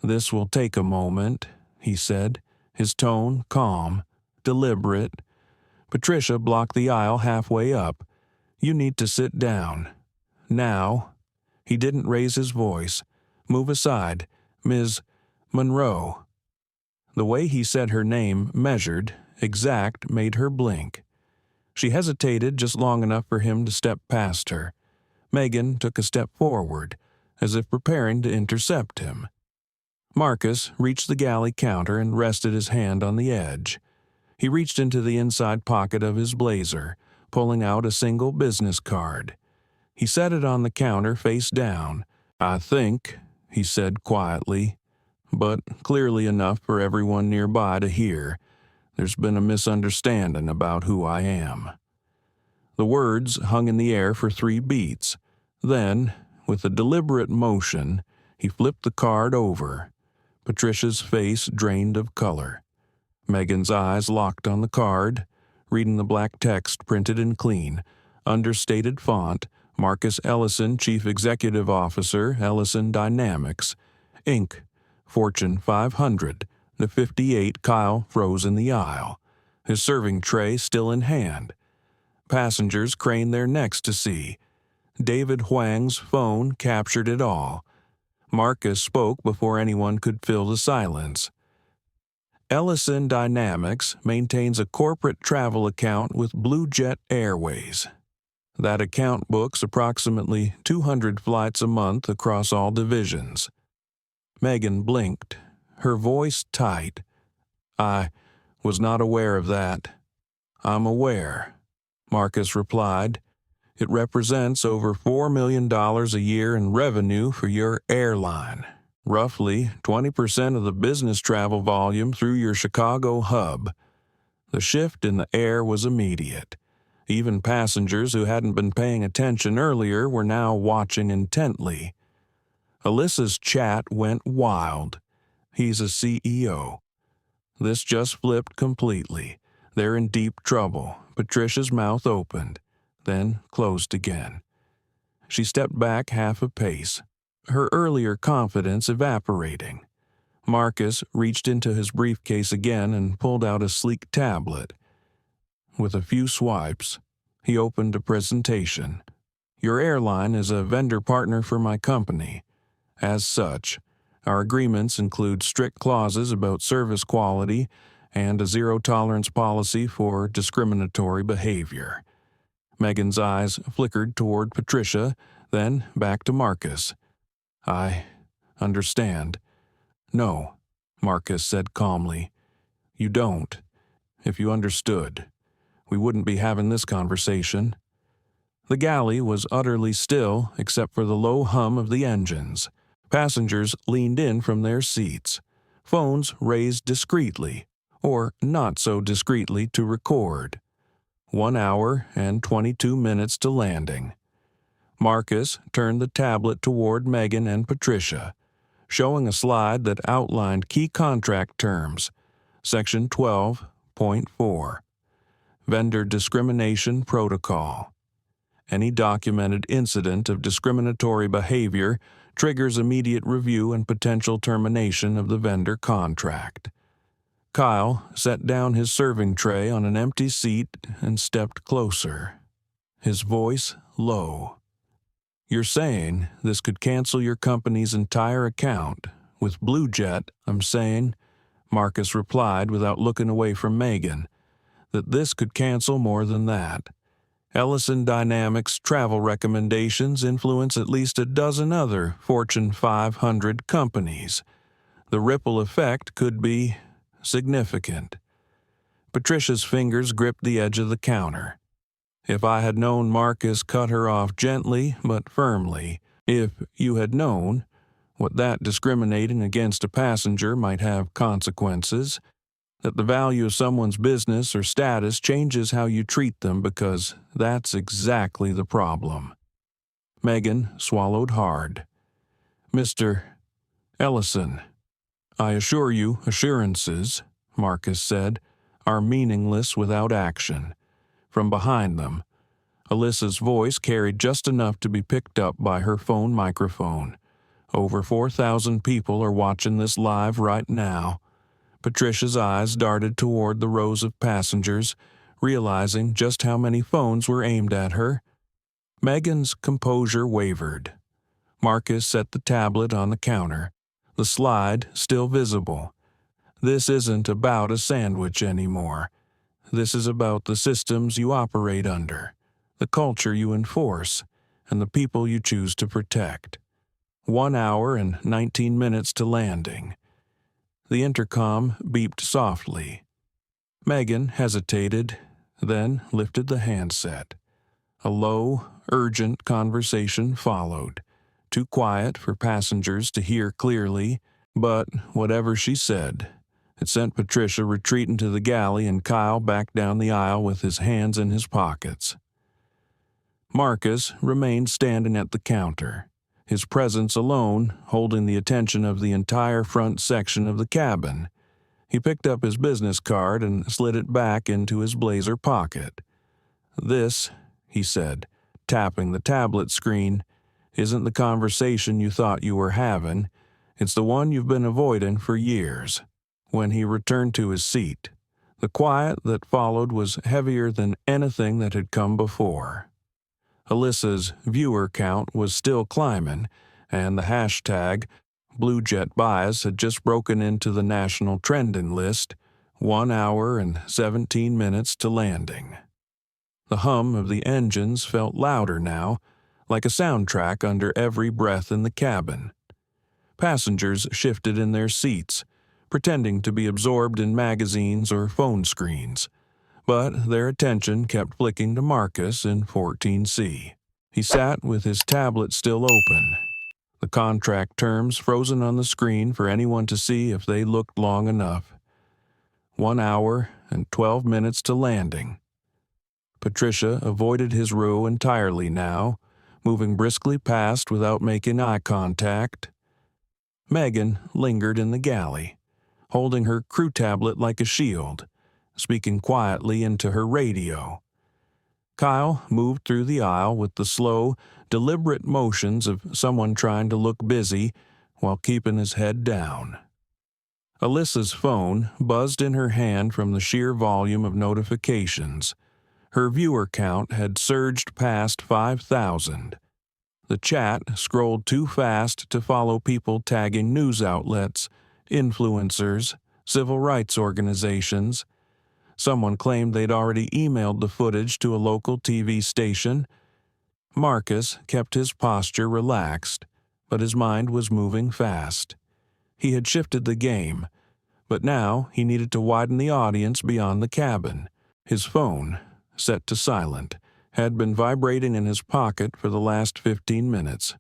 "This will take a moment," he said, his tone calm, deliberate. Patricia blocked the aisle halfway up. "You need to sit down. Now." He didn't raise his voice. "Move aside, Ms. Monroe." The way he said her name, measured, exact, made her blink. She hesitated just long enough for him to step past her. Megan took a step forward, as if preparing to intercept him. Marcus reached the galley counter and rested his hand on the edge. He reached into the inside pocket of his blazer, pulling out a single business card. He set it on the counter face down. "I think," he said quietly, but clearly enough for everyone nearby to hear, "there's been a misunderstanding about who I am." The words hung in the air for 3 beats. Then, with a deliberate motion, he flipped the card over. Patricia's face drained of color. Megan's eyes locked on the card, reading the black text printed in clean, understated font, Marcus Ellison, Chief Executive Officer, Ellison Dynamics, Inc., Fortune 500. The 58 Kyle froze in the aisle, his serving tray still in hand. Passengers craned their necks to see. David Huang's phone captured it all. Marcus spoke before anyone could fill the silence. Ellison Dynamics maintains a corporate travel account with Blue Jet Airways. That account books approximately 200 flights a month across all divisions. Megan blinked, her voice tight. I was not aware of that. I'm aware, Marcus replied. It represents over $4 million a year in revenue for your airline. Roughly 20% of the business travel volume through your Chicago hub. The shift in the air was immediate. Even passengers who hadn't been paying attention earlier were now watching intently. Alyssa's chat went wild. He's a CEO. This just flipped completely. They're in deep trouble. Patricia's mouth opened, then closed again. She stepped back half a pace, her earlier confidence evaporating. Marcus reached into his briefcase again and pulled out a sleek tablet. With a few swipes, he opened a presentation. Your airline is a vendor partner for my company. As such, our agreements include strict clauses about service quality and a zero-tolerance policy for discriminatory behavior. Megan's eyes flickered toward Patricia, then back to Marcus. I understand. No, Marcus said calmly. You don't. If you understood, we wouldn't be having this conversation. The galley was utterly still except for the low hum of the engines. Passengers leaned in from their seats, phones raised discreetly, or not so discreetly to record. 1 hour and 22 minutes to landing. Marcus turned the tablet toward Megan and Patricia, showing a slide that outlined key contract terms. Section 12.4. Vendor Discrimination Protocol. Any documented incident of discriminatory behavior triggers immediate review and potential termination of the vendor contract. Kyle set down his serving tray on an empty seat and stepped closer, his voice low. You're saying this could cancel your company's entire account. With Blue Jet, I'm saying, Marcus replied without looking away from Megan, that this could cancel more than that. Ellison Dynamics travel recommendations influence at least a dozen other Fortune 500 companies. The ripple effect could be significant. Patricia's fingers gripped the edge of the counter. If I had known Marcus cut her off gently but firmly, if you had known what that discriminating against a passenger might have consequences, that the value of someone's business or status changes how you treat them because that's exactly the problem. Megan swallowed hard. Mr. Ellison, I assure you assurances, Marcus said, are meaningless without action. From behind them, Alyssa's voice carried just enough to be picked up by her phone microphone. Over 4,000 people are watching this live right now. Patricia's eyes darted toward the rows of passengers, realizing just how many phones were aimed at her. Megan's composure wavered. Marcus set the tablet on the counter, the slide still visible. This isn't about a sandwich anymore. This is about the systems you operate under, the culture you enforce, and the people you choose to protect. 1 hour and 19 minutes to landing. The intercom beeped softly. Megan hesitated, then lifted the handset. A low, urgent conversation followed, too quiet for passengers to hear clearly, but whatever she said, it sent Patricia retreating to the galley and Kyle back down the aisle with his hands in his pockets. Marcus remained standing at the counter, his presence alone holding the attention of the entire front section of the cabin. He picked up his business card and slid it back into his blazer pocket. This, he said, tapping the tablet screen, isn't the conversation you thought you were having. It's the one you've been avoiding for years. When he returned to his seat, the quiet that followed was heavier than anything that had come before. Alyssa's viewer count was still climbing, and the hashtag Blue Jet Bias had just broken into the national trending list, 1 hour and 17 minutes to landing. The hum of the engines felt louder now, like a soundtrack under every breath in the cabin. Passengers shifted in their seats, pretending to be absorbed in magazines or phone screens, but their attention kept flicking to Marcus in 14C. He sat with his tablet still open, the contract terms frozen on the screen for anyone to see if they looked long enough. 1 hour and 12 minutes to landing. Patricia avoided his row entirely now, moving briskly past without making eye contact. Megan lingered in the galley, holding her crew tablet like a shield, speaking quietly into her radio. Kyle moved through the aisle with the slow, deliberate motions of someone trying to look busy while keeping his head down. Alyssa's phone buzzed in her hand from the sheer volume of notifications. Her viewer count had surged past 5,000. The chat scrolled too fast to follow people tagging news outlets, influencers, civil rights organizations. Someone claimed they'd already emailed the footage to a local TV station. Marcus kept his posture relaxed, but his mind was moving fast. He had shifted the game, but now he needed to widen the audience beyond the cabin. His phone, set to silent, had been vibrating in his pocket for the last 15 minutes.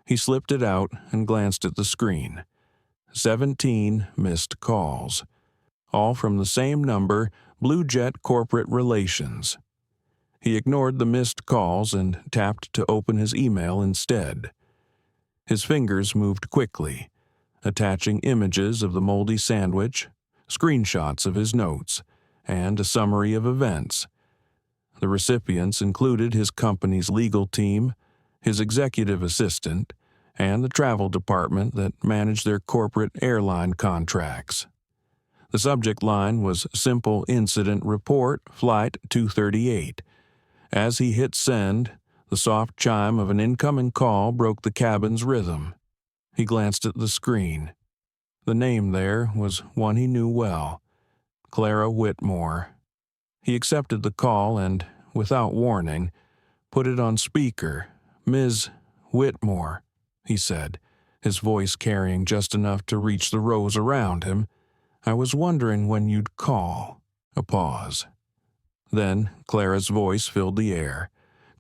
He slipped it out and glanced at the screen. 17 missed calls, all from the same number, Blue Jet Corporate Relations. He ignored the missed calls and tapped to open his email instead. His fingers moved quickly, attaching images of the moldy sandwich, screenshots of his notes, and a summary of events. The recipients included his company's legal team, his executive assistant, and the travel department that managed their corporate airline contracts. The subject line was Simple Incident Report, Flight 238. As he hit send, the soft chime of an incoming call broke the cabin's rhythm. He glanced at the screen. The name there was one he knew well, Clara Whitmore. He accepted the call and, without warning, put it on speaker. "Ms. Whitmore," he said, his voice carrying just enough to reach the rows around him. "I was wondering when you'd call." A pause. Then Clara's voice filled the air,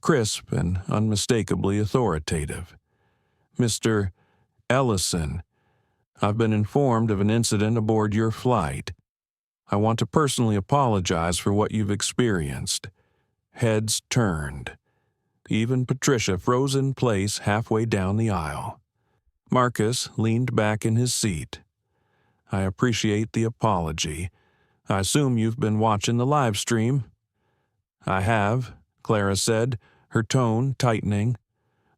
crisp and unmistakably authoritative. "Mr. Ellison, I've been informed of an incident aboard your flight. I want to personally apologize for what you've experienced." Heads turned. Even Patricia froze in place halfway down the aisle. Marcus leaned back in his seat. "I appreciate the apology. I assume you've been watching the live stream?" "I have," Clara said, her tone tightening.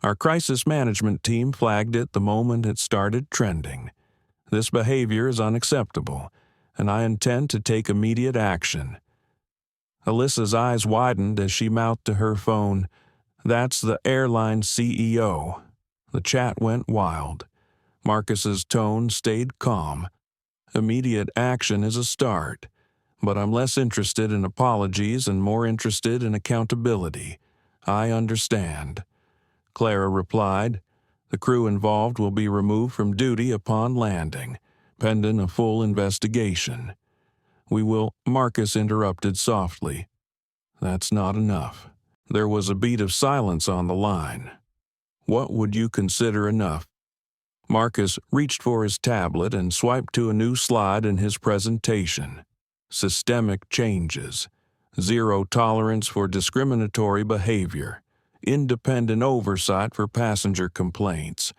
"Our crisis management team flagged it the moment it started trending. This behavior is unacceptable, and I intend to take immediate action." Alyssa's eyes widened as she mouthed to her phone, "That's the airline CEO." The chat went wild. Marcus's tone stayed calm. "Immediate action is a start, but I'm less interested in apologies and more interested in accountability. I understand." Clara replied, "The crew involved will be removed from duty upon landing, pending a full investigation. We will—" Marcus interrupted softly. "That's not enough." There was a beat of silence on the line. "What would you consider enough?" Marcus reached for his tablet and swiped to a new slide in his presentation. Systemic changes. Zero tolerance for discriminatory behavior. Independent oversight for passenger complaints.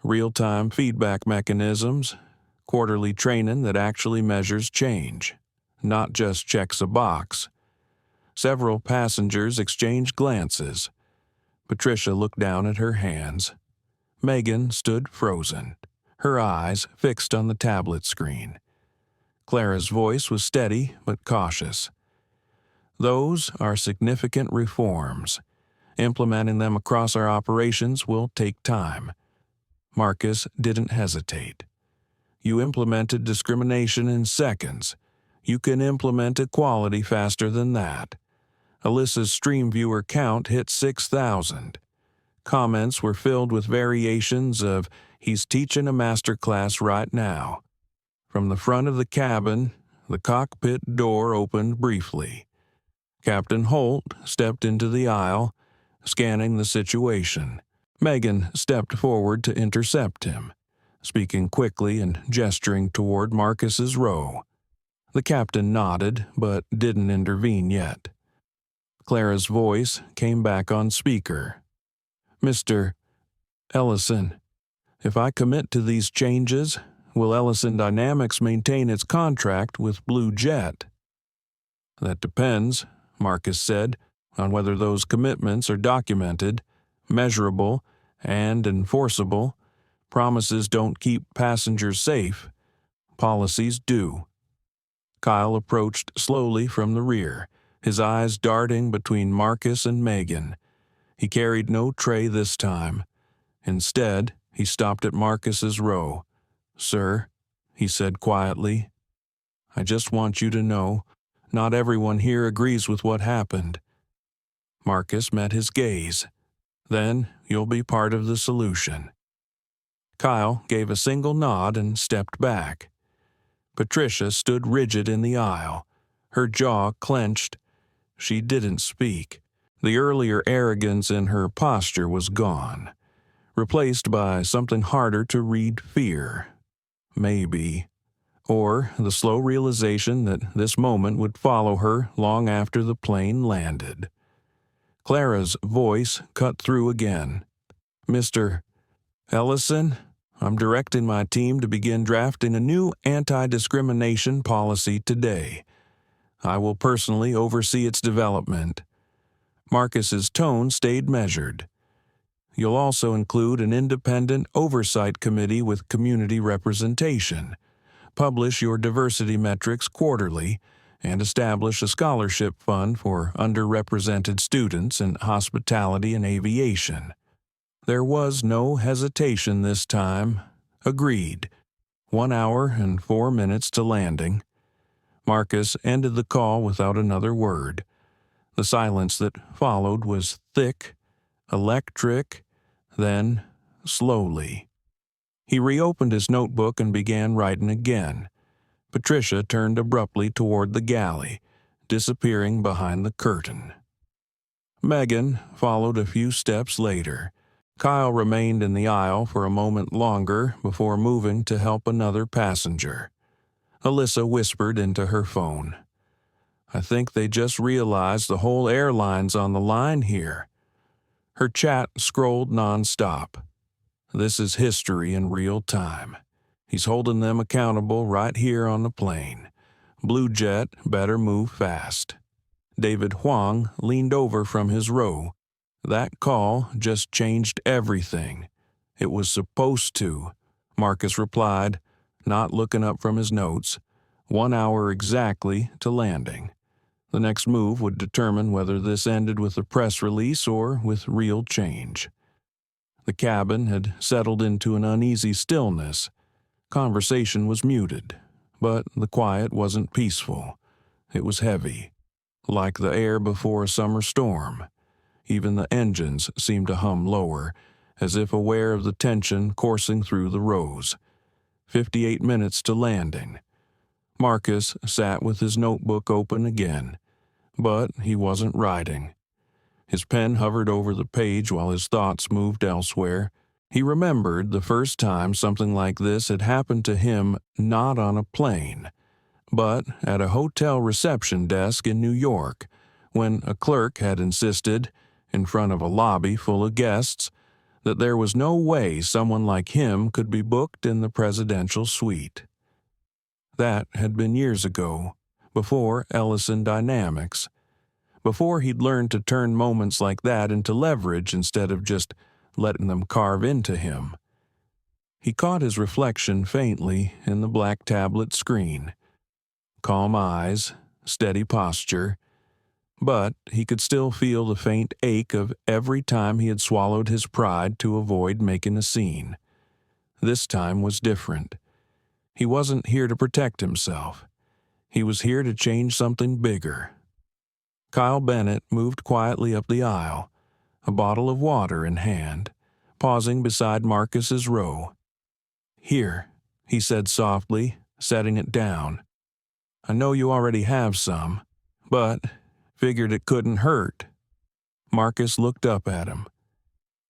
Real-time feedback mechanisms. Quarterly training that actually measures change, not just checks a box. Several passengers exchanged glances. Patricia looked down at her hands. Megan stood frozen, her eyes fixed on the tablet screen. Clara's voice was steady but cautious. "Those are significant reforms. Implementing them across our operations will take time." Marcus didn't hesitate. "You implemented discrimination in seconds. You can implement equality faster than that." Alyssa's stream viewer count hit 6,000. Comments were filled with variations of, "He's teaching a master class right now." From the front of the cabin, the cockpit door opened briefly. Captain Holt stepped into the aisle, scanning the situation. Megan stepped forward to intercept him, speaking quickly and gesturing toward Marcus's row. The captain nodded, but didn't intervene yet. Clara's voice came back on speaker. "Mr. Ellison, if I commit to these changes, will Ellison Dynamics maintain its contract with Blue Jet?" "That depends," Marcus said, "on whether those commitments are documented, measurable, and enforceable. Promises don't keep passengers safe. Policies do." Kyle approached slowly from the rear, his eyes darting between Marcus and Megan. He carried no tray this time. Instead, he stopped at Marcus's row. "Sir," he said quietly, "I just want you to know, not everyone here agrees with what happened." Marcus met his gaze. "Then you'll be part of the solution." Kyle gave a single nod and stepped back. Patricia stood rigid in the aisle, her jaw clenched. She didn't speak. The earlier arrogance in her posture was gone, replaced by something harder to read: fear. Maybe. Or the slow realization that this moment would follow her long after the plane landed. Clara's voice cut through again. "Mr. Ellison, I'm directing my team to begin drafting a new anti-discrimination policy today. I will personally oversee its development." Marcus's tone stayed measured. "You'll also include an independent oversight committee with community representation, publish your diversity metrics quarterly, and establish a scholarship fund for underrepresented students in hospitality and aviation." There was no hesitation this time. Agreed. 1 hour and 4 minutes to landing. Marcus ended the call without another word. The silence that followed was thick, electric, then slowly. He reopened his notebook and began writing again. Patricia turned abruptly toward the galley, disappearing behind the curtain. Megan followed a few steps later. Kyle remained in the aisle for a moment longer before moving to help another passenger. Alyssa whispered into her phone. "I think they just realized the whole airline's on the line here." Her chat scrolled nonstop. "This is history in real time. He's holding them accountable right here on the plane. Blue Jet better move fast." David Huang leaned over from his row. "That call just changed everything." "It was supposed to," Marcus replied, not looking up from his notes. 1 hour exactly to landing. The next move would determine whether this ended with a press release or with real change. The cabin had settled into an uneasy stillness. Conversation was muted, but the quiet wasn't peaceful. It was heavy, like the air before a summer storm. Even the engines seemed to hum lower, as if aware of the tension coursing through the rows. 58 minutes to landing. Marcus sat with his notebook open again, but he wasn't writing. His pen hovered over the page while his thoughts moved elsewhere. He remembered the first time something like this had happened to him, not on a plane, but at a hotel reception desk in New York, when a clerk had insisted, in front of a lobby full of guests, that there was no way someone like him could be booked in the presidential suite. That had been years ago, before Ellison Dynamics, before he'd learned to turn moments like that into leverage instead of just letting them carve into him. He caught his reflection faintly in the black tablet screen. Calm eyes, steady posture. but he could still feel the faint ache of every time he had swallowed his pride to avoid making a scene. This time was different. He wasn't here to protect himself. He was here to change something bigger. Kyle Bennett moved quietly up the aisle, a bottle of water in hand, pausing beside Marcus's row. "Here," he said softly, setting it down. "I know you already have some, but figured it couldn't hurt." Marcus looked up at him.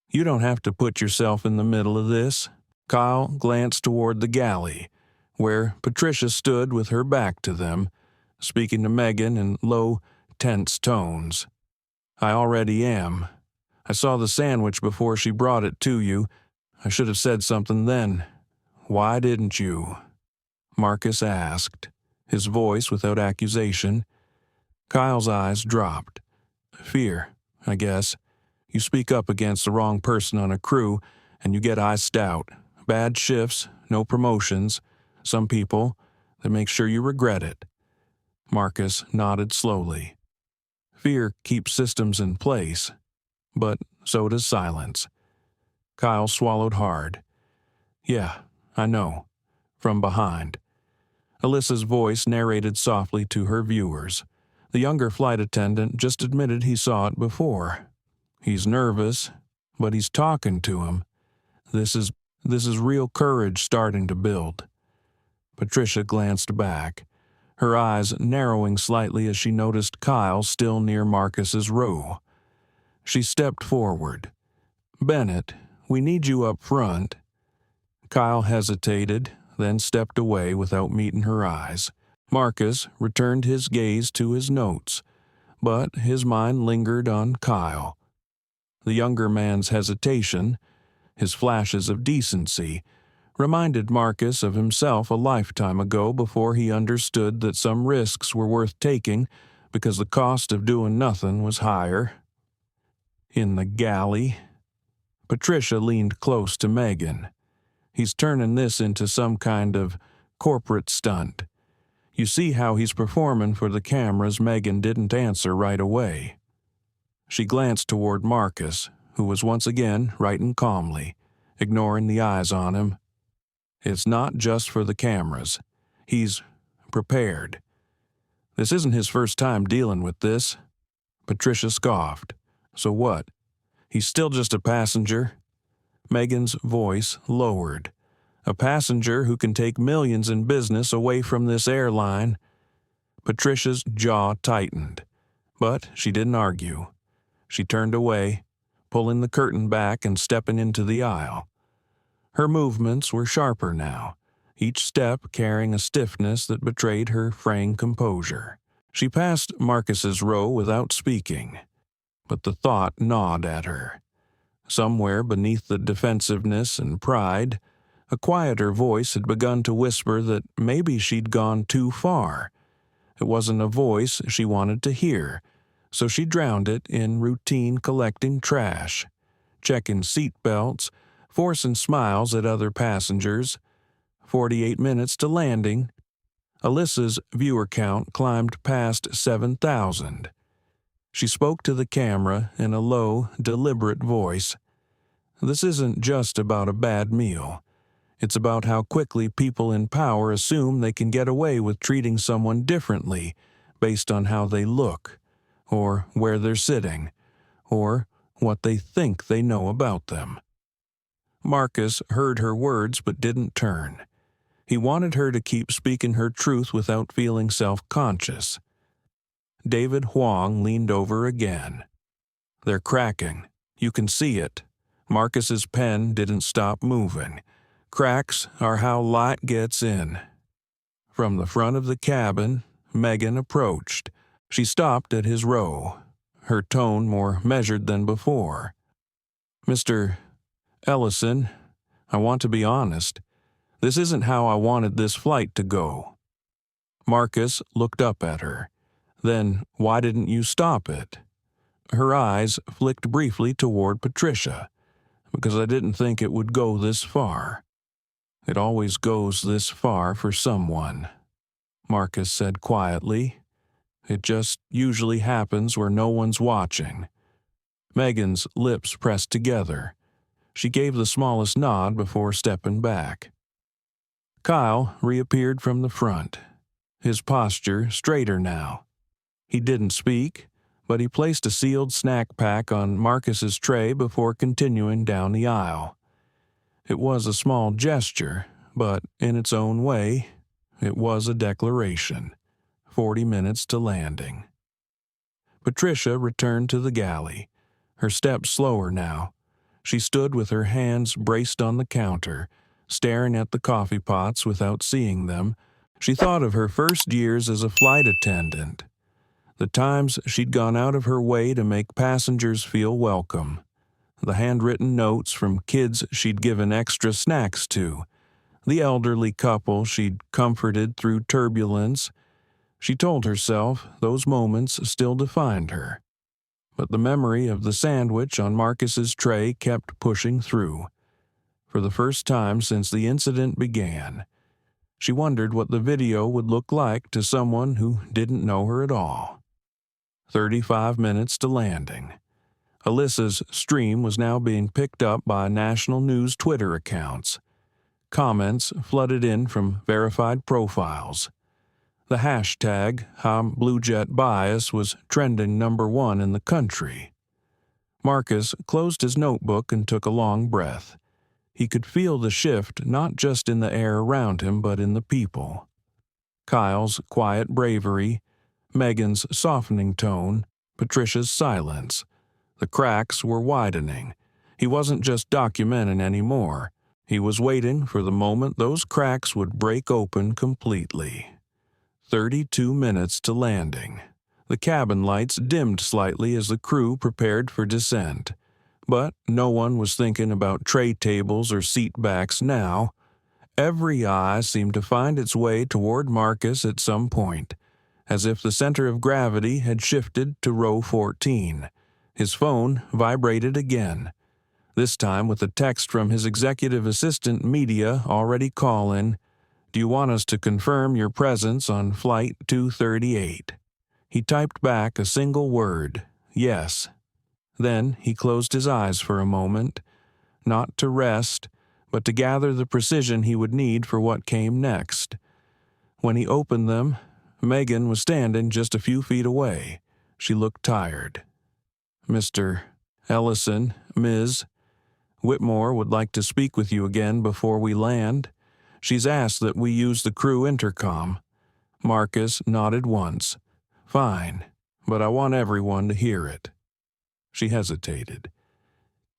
"You don't have to put yourself in the middle of this." Kyle glanced toward the galley, where Patricia stood with her back to them, speaking to Megan in low, tense tones. "I already am. I saw the sandwich before she brought it to you. I should have said something then." "Why didn't you?" Marcus asked, his voice without accusation. Kyle's eyes dropped. "Fear, I guess. You speak up against the wrong person on a crew, and you get iced out. Bad shifts, no promotions. Some people, they make sure you regret it." Marcus nodded slowly. Fear keeps systems in place, but so does silence. Kyle swallowed hard. "Yeah, I know." From behind, Alyssa's voice narrated softly to her viewers. The younger flight attendant just admitted he saw it before. "He's nervous, but he's talking to him. This is real courage starting to build." Patricia glanced back, her eyes narrowing slightly as she noticed Kyle still near Marcus's row. She stepped forward. "Bennett, we need you up front." Kyle hesitated, then stepped away without meeting her eyes. Marcus returned his gaze to his notes, but his mind lingered on Kyle. The younger man's hesitation, his flashes of decency, reminded Marcus of himself a lifetime ago before he understood that some risks were worth taking because the cost of doing nothing was higher. In the galley, Patricia leaned close to Megan. "He's turning this into some kind of corporate stunt. You see how he's performing for the cameras." Megan didn't answer right away. She glanced toward Marcus, who was once again writing calmly, ignoring the eyes on him. "It's not just for the cameras. He's prepared. This isn't his first time dealing with this." Patricia scoffed. "So what? He's still just a passenger?" Megan's voice lowered. "A passenger who can take millions in business away from this airline." Patricia's jaw tightened, but she didn't argue. She turned away, pulling the curtain back and stepping into the aisle. Her movements were sharper now, each step carrying a stiffness that betrayed her fraying composure. She passed Marcus's row without speaking, but the thought gnawed at her. Somewhere beneath the defensiveness and pride, a quieter voice had begun to whisper that maybe she'd gone too far. It wasn't a voice she wanted to hear, so she drowned it in routine collecting trash, checking seat belts, forcing smiles at other passengers. 48 minutes to landing. Alyssa's viewer count climbed past 7,000. She spoke to the camera in a low, deliberate voice. "This isn't just about a bad meal. It's about how quickly people in power assume they can get away with treating someone differently based on how they look, or where they're sitting, or what they think they know about them." Marcus heard her words but didn't turn. He wanted her to keep speaking her truth without feeling self-conscious. David Huang leaned over again. "They're cracking. You can see it." Marcus's pen didn't stop moving. "Cracks are how light gets in." From the front of the cabin, Megan approached. She stopped at his row, her tone more measured than before. "Mr. Ellison, I want to be honest. This isn't how I wanted this flight to go." Marcus looked up at her. "Then why didn't you stop it?" Her eyes flicked briefly toward Patricia. "Because I didn't think it would go this far." "It always goes this far for someone," Marcus said quietly. It just usually happens where no one's watching. Megan's lips pressed together. She gave the smallest nod before stepping back. Kyle reappeared from the front, his posture straighter now. He didn't speak, but he placed a sealed snack pack on Marcus's tray before continuing down the aisle. It was a small gesture, but in its own way, it was a declaration. 40 minutes to landing. Patricia returned to the galley, her steps slower now. She stood with her hands braced on the counter, staring at the coffee pots without seeing them. She thought of her first years as a flight attendant, the times she'd gone out of her way to make passengers feel welcome, the handwritten notes from kids she'd given extra snacks to, the elderly couple she'd comforted through turbulence. She told herself those moments still defined her. But the memory of the sandwich on Marcus's tray kept pushing through. For the first time since the incident began, she wondered what the video would look like to someone who didn't know her at all. 35 minutes to landing. Alyssa's stream was now being picked up by national news Twitter accounts. Comments flooded in from verified profiles. The hashtag #BlueJetBias was trending #1 in the country. Marcus closed his notebook and took a long breath. He could feel the shift not just in the air around him but in the people. Kyle's quiet bravery, Megan's softening tone, Patricia's silence. The cracks were widening. He wasn't just documenting anymore. He was waiting for the moment those cracks would break open completely. 32 minutes to landing. The cabin lights dimmed slightly as the crew prepared for descent. But no one was thinking about tray tables or seat backs now. Every eye seemed to find its way toward Marcus at some point, as if the center of gravity had shifted to row 14. His phone vibrated again, this time with a text from his executive assistant Media already calling, "Do you want us to confirm your presence on Flight 238? He typed back a single word, "Yes." Then he closed his eyes for a moment, not to rest, but to gather the precision he would need for what came next. When he opened them, Megan was standing just a few feet away. She looked tired. "Mr. Ellison, Ms. Whitmore would like to speak with you again before we land. She's asked that we use the crew intercom." Marcus nodded once. "Fine, but I want everyone to hear it." She hesitated.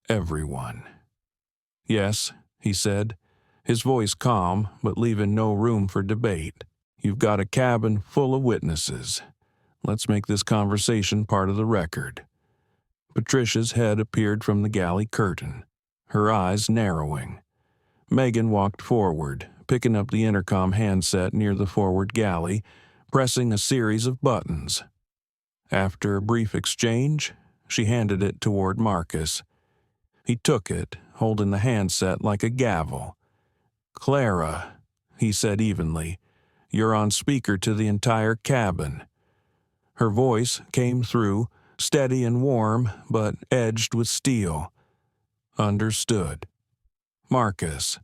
"Everyone." "Yes," he said, his voice calm but leaving no room for debate. "You've got a cabin full of witnesses. Let's make this conversation part of the record." Patricia's head appeared from the galley curtain, her eyes narrowing. Megan walked forward, picking up the intercom handset near the forward galley, pressing a series of buttons. After a brief exchange, she handed it toward Marcus. He took it, holding the handset like a gavel. "Clara," he said evenly, "you're on speaker to the entire cabin." Her voice came through, steady and warm, but edged with steel. "Understood. Marcus,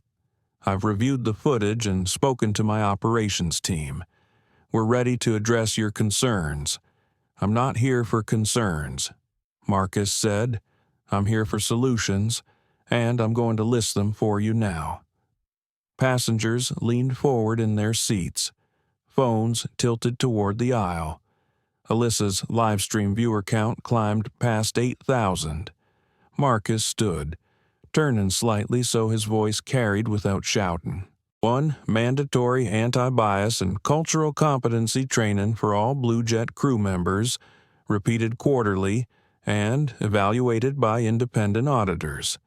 I've reviewed the footage and spoken to my operations team. We're ready to address your concerns. I'm not here for concerns," Marcus said. "I'm here for solutions, and I'm going to list them for you now." Passengers leaned forward in their seats, phones tilted toward the aisle. Alyssa's livestream viewer count climbed past 8,000. Marcus stood, turning slightly so his voice carried without shouting. "1. Mandatory anti-bias and cultural competency training for all Blue Jet crew members, repeated quarterly, and evaluated by independent auditors.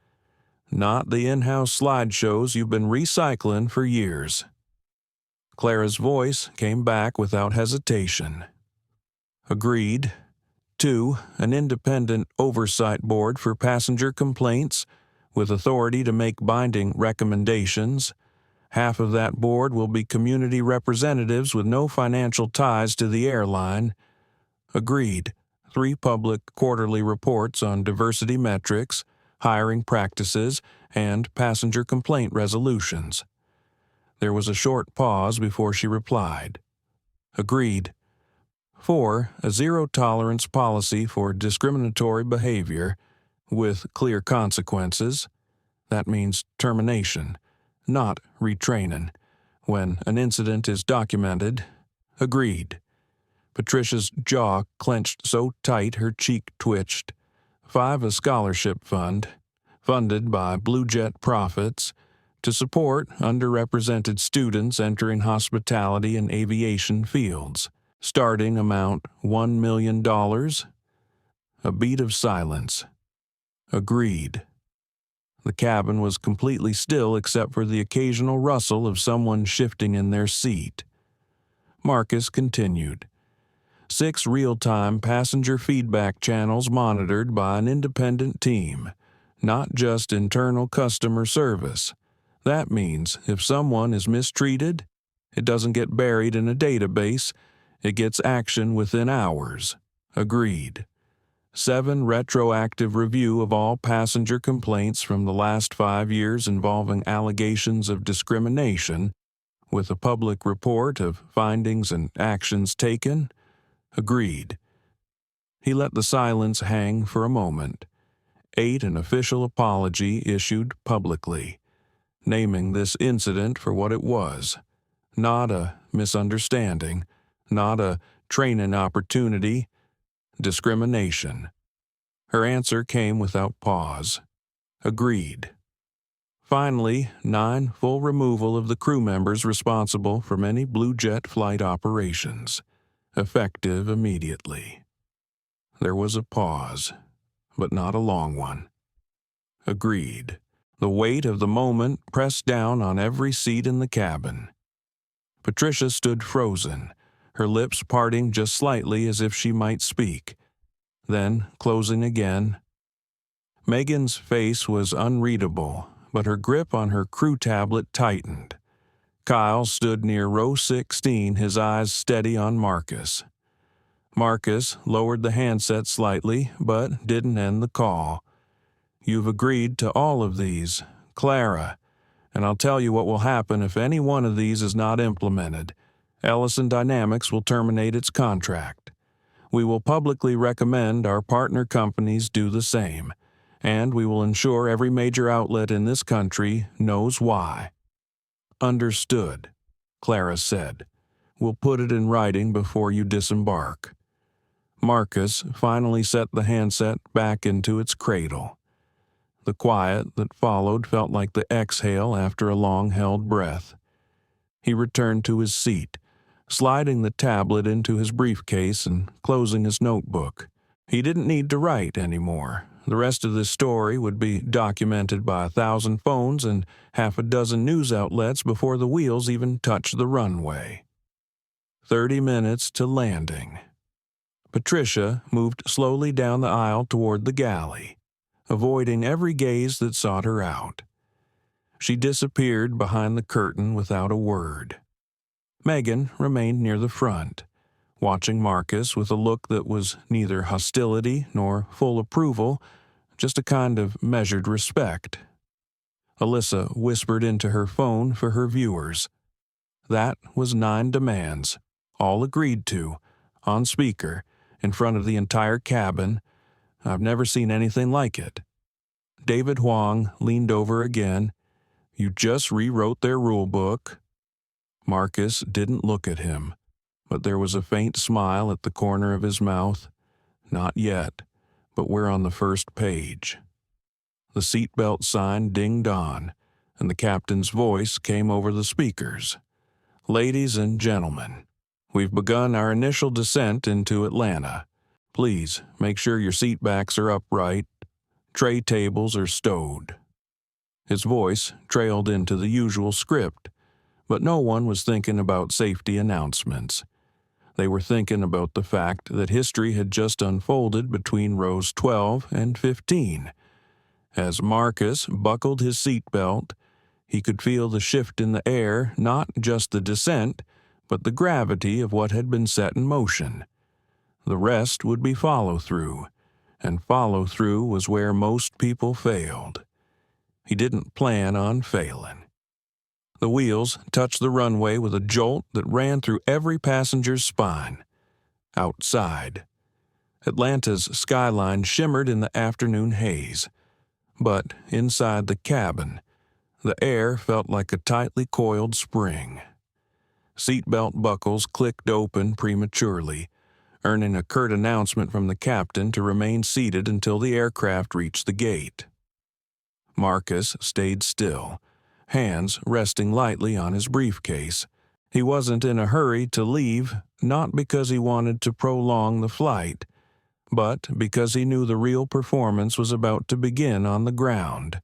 Not the in-house slideshows you've been recycling for years." Clara's voice came back without hesitation. "Agreed. 2. An independent oversight board for passenger complaints, with authority to make binding recommendations. Half of that board will be community representatives with no financial ties to the airline. Agreed. 3 public quarterly reports on diversity metrics, hiring practices, and passenger complaint resolutions. There was a short pause before she replied. Agreed. 4. A zero-tolerance policy for discriminatory behavior, with clear consequences. That means termination, not retraining, when an incident is documented. Agreed. Patricia's jaw clenched so tight her cheek twitched. 5. A scholarship fund, funded by Blue Jet profits, to support underrepresented students entering hospitality and aviation fields. Starting amount $1 million. A beat of silence. Agreed. The cabin was completely still except for the occasional rustle of someone shifting in their seat. Marcus continued. 6 real-time passenger feedback channels monitored by an independent team, not just internal customer service. That means if someone is mistreated, it doesn't get buried in a database, it gets action within hours. Agreed. 7. Retroactive review of all passenger complaints from the last 5 years involving allegations of discrimination, with a public report of findings and actions taken. Agreed. He let the silence hang for a moment. 8. An official apology issued publicly, naming this incident for what it was. Not a misunderstanding, not a training opportunity, discrimination. Her answer came without pause. Agreed. Finally, 9. Full removal of the crew members responsible for any Blue Jet flight operations, effective immediately. There was a pause, but not a long one. Agreed. The weight of the moment pressed down on every seat in the cabin. Patricia stood frozen, her lips parting just slightly as if she might speak, then closing again. Megan's face was unreadable, but her grip on her crew tablet tightened. Kyle stood near row 16, his eyes steady on Marcus. Marcus lowered the handset slightly, but didn't end the call. You've agreed to all of these, Clara, and I'll tell you what will happen if any one of these is not implemented. Ellison Dynamics will terminate its contract. We will publicly recommend our partner companies do the same, and we will ensure every major outlet in this country knows why. Understood, Clara said. We'll put it in writing before you disembark. Marcus finally set the handset back into its cradle. The quiet that followed felt like the exhale after a long-held breath. He returned to his seat, sliding the tablet into his briefcase and closing his notebook. He didn't need to write anymore. The rest of this story would be documented by 1,000 phones and half a dozen news outlets before the wheels even touched the runway. 30 minutes to landing. Patricia moved slowly down the aisle toward the galley, avoiding every gaze that sought her out. She disappeared behind the curtain without a word. Megan remained near the front, watching Marcus with a look that was neither hostility nor full approval, just a kind of measured respect. Alyssa whispered into her phone for her viewers. That was 9 demands, all agreed to, on speaker, in front of the entire cabin. I've never seen anything like it. David Huang leaned over again. You just rewrote their rule book. Marcus didn't look at him, but there was a faint smile at the corner of his mouth. Not yet, but we're on the first page. The seatbelt sign dinged on, and the captain's voice came over the speakers. Ladies and gentlemen, we've begun our initial descent into Atlanta. Please make sure your seat backs are upright. Tray tables are stowed. His voice trailed into the usual script, but no one was thinking about safety announcements. They were thinking about the fact that history had just unfolded between rows 12 and 15. As Marcus buckled his seatbelt, he could feel the shift in the air, not just the descent, but the gravity of what had been set in motion. The rest would be follow-through, and follow-through was where most people failed. He didn't plan on failing. The wheels touched the runway with a jolt that ran through every passenger's spine. Outside, Atlanta's skyline shimmered in the afternoon haze, but inside the cabin, the air felt like a tightly coiled spring. Seatbelt buckles clicked open prematurely, earning a curt announcement from the captain to remain seated until the aircraft reached the gate. Marcus stayed still, hands resting lightly on his briefcase. He wasn't in a hurry to leave, not because he wanted to prolong the flight, but because he knew the real performance was about to begin on the ground.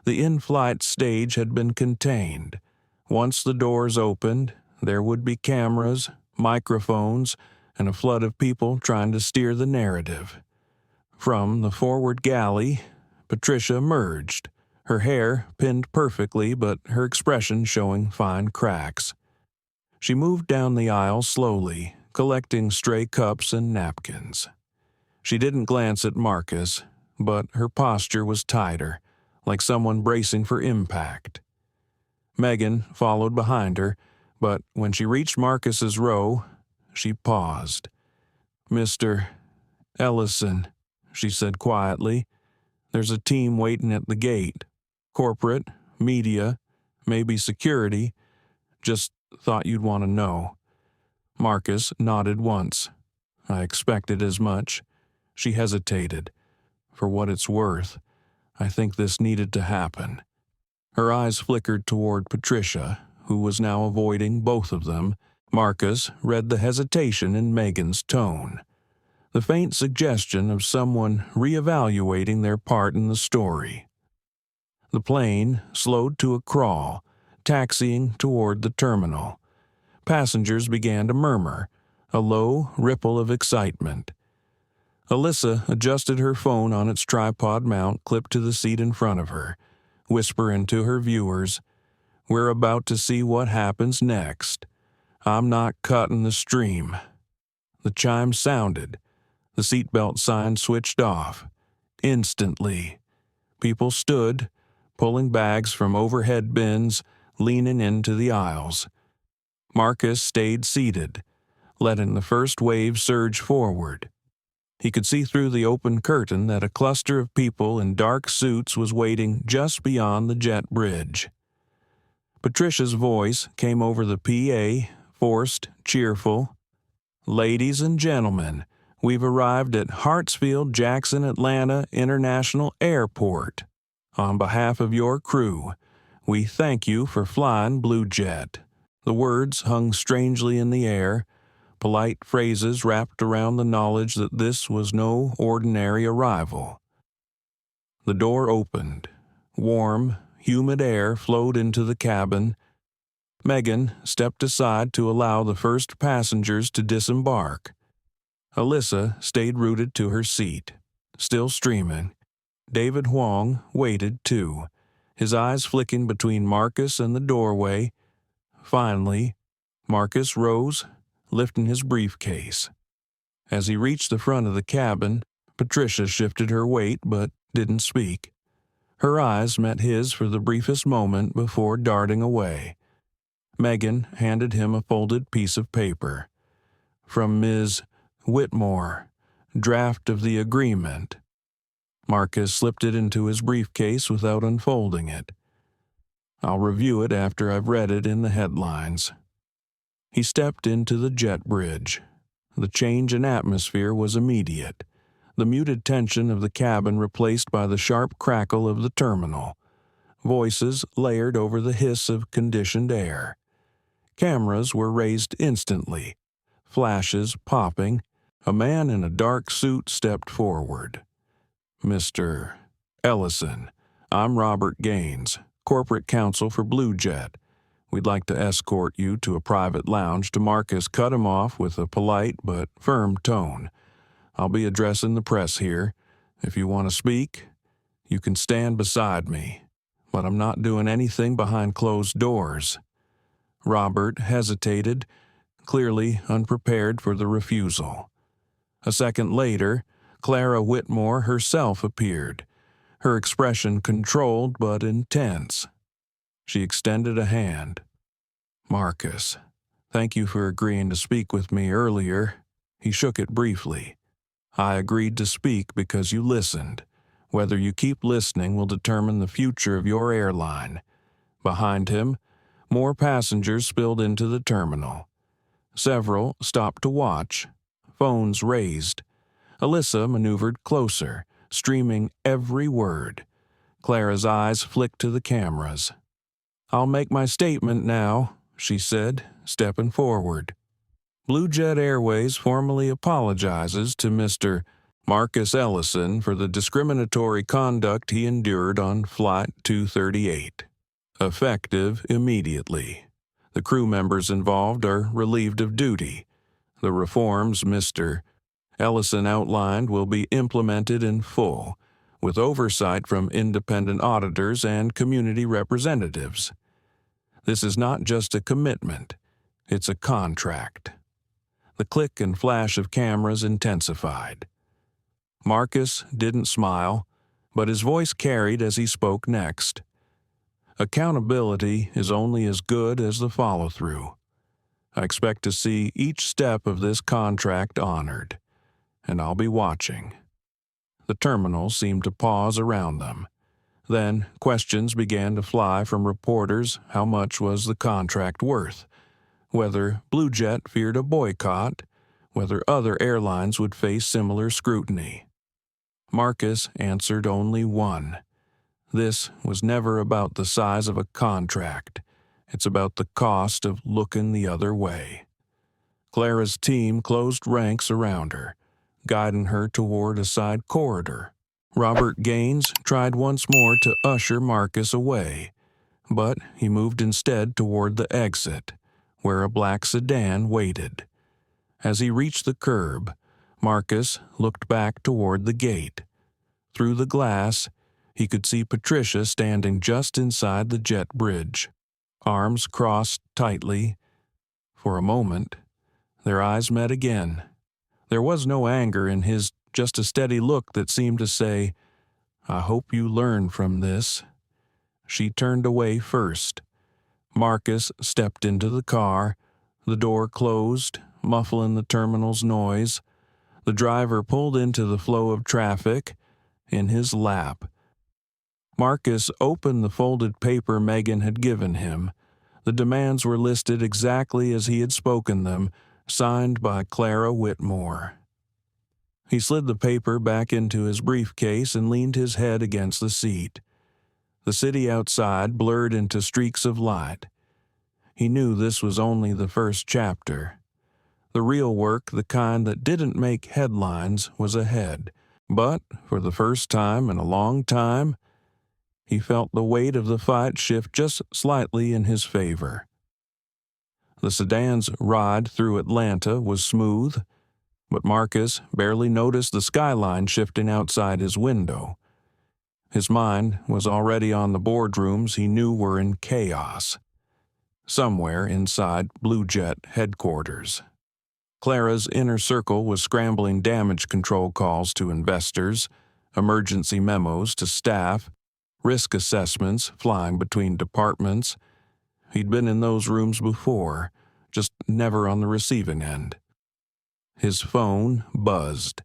The in-flight stage had been contained. Once the doors opened, there would be cameras, microphones, and a flood of people trying to steer the narrative. From the forward galley, Patricia emerged, her hair pinned perfectly but her expression showing fine cracks. She moved down the aisle slowly, collecting stray cups and napkins. She didn't glance at Marcus, but her posture was tighter, like someone bracing for impact. Megan followed behind her, but when she reached Marcus's row, she paused. "Mr. Ellison," she said quietly, "there's a team waiting at the gate. Corporate, media, maybe security. Just thought you'd want to know." Marcus nodded once. "I expected as much." She hesitated. "For what it's worth, I think this needed to happen." Her eyes flickered toward Patricia, who was now avoiding both of them. Marcus read the hesitation in Megan's tone, the faint suggestion of someone reevaluating their part in the story. The plane slowed to a crawl, taxiing toward the terminal. Passengers began to murmur, a low ripple of excitement. Alyssa adjusted her phone on its tripod mount clipped to the seat in front of her, whispering to her viewers, "We're about to see what happens next. I'm not cutting the stream." The chime sounded. The seatbelt sign switched off. Instantly, people stood, pulling bags from overhead bins, leaning into the aisles. Marcus stayed seated, letting the first wave surge forward. He could see through the open curtain that a cluster of people in dark suits was waiting just beyond the jet bridge. Patricia's voice came over the PA, forced, cheerful. "Ladies and gentlemen, we've arrived at Hartsfield-Jackson Atlanta International Airport. On behalf of your crew, we thank you for flying Blue Jet." The words hung strangely in the air, polite phrases wrapped around the knowledge that this was no ordinary arrival. The door opened. Warm, humid air flowed into the cabin. Megan stepped aside to allow the first passengers to disembark. Alyssa stayed rooted to her seat, still streaming. David Huang waited too, his eyes flicking between Marcus and the doorway. Finally, Marcus rose, lifting his briefcase. As he reached the front of the cabin, Patricia shifted her weight but didn't speak. Her eyes met his for the briefest moment before darting away. Megan handed him a folded piece of paper. "From Ms. Whitmore, draft of the agreement." Marcus slipped it into his briefcase without unfolding it. "I'll review it after I've read it in the headlines." He stepped into the jet bridge. The change in atmosphere was immediate, the muted tension of the cabin replaced by the sharp crackle of the terminal. Voices layered over the hiss of conditioned air. Cameras were raised instantly, flashes popping. A man in a dark suit stepped forward. "Mr. Ellison, I'm Robert Gaines, corporate counsel for Blue Jet. We'd like to escort you to a private lounge." Marcus cut him off with a polite but firm tone. "I'll be addressing the press here. If you want to speak, you can stand beside me. But I'm not doing anything behind closed doors." Robert hesitated, clearly unprepared for the refusal. A second later, Clara Whitmore herself appeared, her expression controlled but intense. She extended a hand. "Marcus, thank you for agreeing to speak with me earlier." He shook it briefly. "I agreed to speak because you listened. Whether you keep listening will determine the future of your airline." Behind him, more passengers spilled into the terminal. Several stopped to watch, phones raised. Alyssa maneuvered closer, streaming every word. Clara's eyes flicked to the cameras. "I'll make my statement now," she said, stepping forward. Blue Jet Airways formally apologizes to Mr. Marcus Ellison for the discriminatory conduct he endured on Flight 238. Effective immediately. The crew members involved are relieved of duty. The reforms Mr. Ellison outlined will be implemented in full, with oversight from independent auditors and community representatives. This is not just a commitment, it's a contract. The click and flash of cameras intensified. Marcus didn't smile, but his voice carried as he spoke next. Accountability is only as good as the follow-through. I expect to see each step of this contract honored, and I'll be watching. The terminal seemed to pause around them. Then questions began to fly from reporters. How much was the contract worth? Whether Blue Jet feared a boycott, whether other airlines would face similar scrutiny. Marcus answered only one. This was never about the size of a contract. It's about the cost of looking the other way. Clara's team closed ranks around her, guiding her toward a side corridor. Robert Gaines tried once more to usher Marcus away, but he moved instead toward the exit, where a black sedan waited. As he reached the curb, Marcus looked back toward the gate. Through the glass, he could see Patricia standing just inside the jet bridge, arms crossed tightly. For a moment, their eyes met again. There was no anger in his, just a steady look that seemed to say, "I hope you learn from this." She turned away first. Marcus stepped into the car. The door closed, muffling the terminal's noise. The driver pulled into the flow of traffic in his lap. Marcus opened the folded paper Megan had given him. The demands were listed exactly as he had spoken them, signed by Clara Whitmore. He slid the paper back into his briefcase and leaned his head against the seat. The city outside blurred into streaks of light. He knew this was only the first chapter. The real work, the kind that didn't make headlines, was ahead. But, for the first time in a long time, he felt the weight of the fight shift just slightly in his favor. The sedan's ride through Atlanta was smooth, but Marcus barely noticed the skyline shifting outside his window. His mind was already on the boardrooms he knew were in chaos, somewhere inside Blue Jet headquarters. Clara's inner circle was scrambling damage control calls to investors, emergency memos to staff, risk assessments flying between departments. He'd been in those rooms before, just never on the receiving end. His phone buzzed.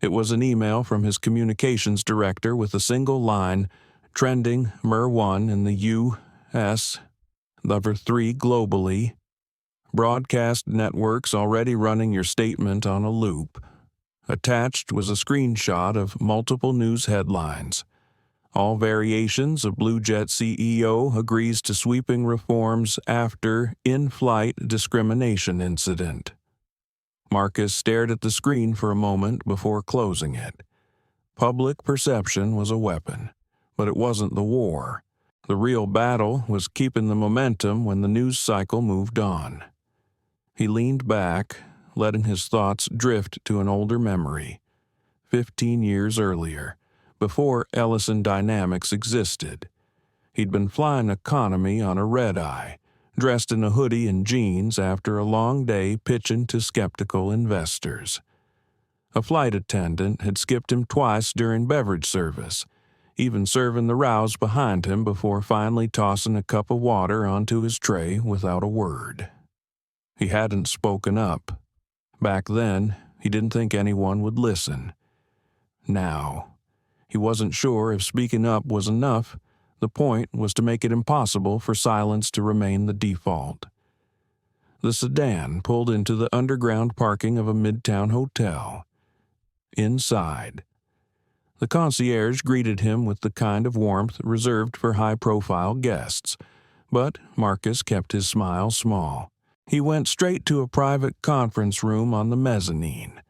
It was an email from his communications director with a single line, trending MER 1 in the U.S., Lever 3 globally. Broadcast networks already running your statement on a loop. Attached was a screenshot of multiple news headlines. All variations of Blue Jet CEO agrees to sweeping reforms after in-flight discrimination incident. Marcus stared at the screen for a moment before closing it. Public perception was a weapon, but it wasn't the war. The real battle was keeping the momentum when the news cycle moved on. He leaned back, letting his thoughts drift to an older memory. 15 years earlier, before Ellison Dynamics existed. He'd been flying economy on a red-eye, dressed in a hoodie and jeans after a long day pitching to skeptical investors. A flight attendant had skipped him twice during beverage service, even serving the rouse behind him before finally tossing a cup of water onto his tray without a word. He hadn't spoken up. Back then, he didn't think anyone would listen. Now, he wasn't sure if speaking up was enough. The point was to make it impossible for silence to remain the default. The sedan pulled into the underground parking of a midtown hotel. Inside, the concierge greeted him with the kind of warmth reserved for high-profile guests, but Marcus kept his smile small. He went straight to a private conference room on the mezzanine,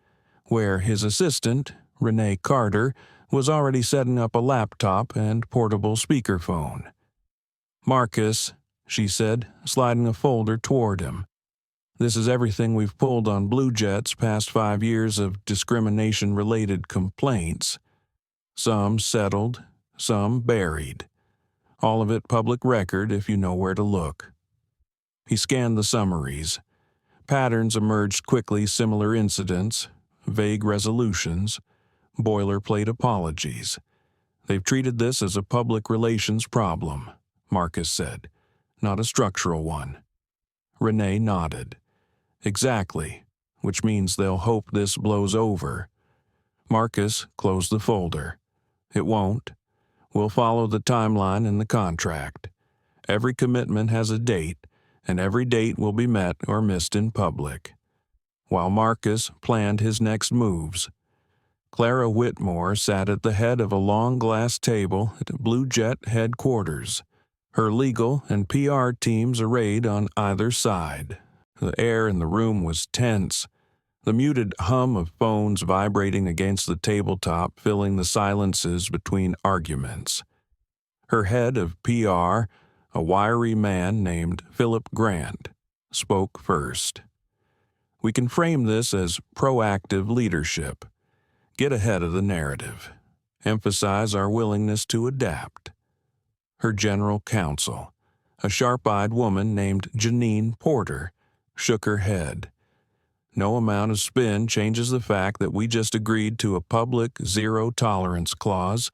where his assistant, Renee Carter, was already setting up a laptop and portable speakerphone. "Marcus," she said, sliding a folder toward him. "This is everything we've pulled on Blue Jet's past 5 years of discrimination-related complaints. Some settled, some buried. All of it public record if you know where to look." He scanned the summaries. Patterns emerged quickly: similar incidents, vague resolutions, boilerplate apologies. "They've treated this as a public relations problem," Marcus said, "not a structural one." Renee nodded. "Exactly, which means they'll hope this blows over." Marcus closed the folder. "It won't. We'll follow the timeline in the contract. Every commitment has a date, and every date will be met or missed in public." While Marcus planned his next moves, Clara Whitmore sat at the head of a long glass table at Blue Jet headquarters, her legal and PR teams arrayed on either side. The air in the room was tense, the muted hum of phones vibrating against the tabletop filling the silences between arguments. Her head of PR, a wiry man named Philip Grant, spoke first. "We can frame this as proactive leadership. Get ahead of the narrative. Emphasize our willingness to adapt." Her general counsel, a sharp-eyed woman named Janine Porter, shook her head. "No amount of spin changes the fact that we just agreed to a public zero-tolerance clause.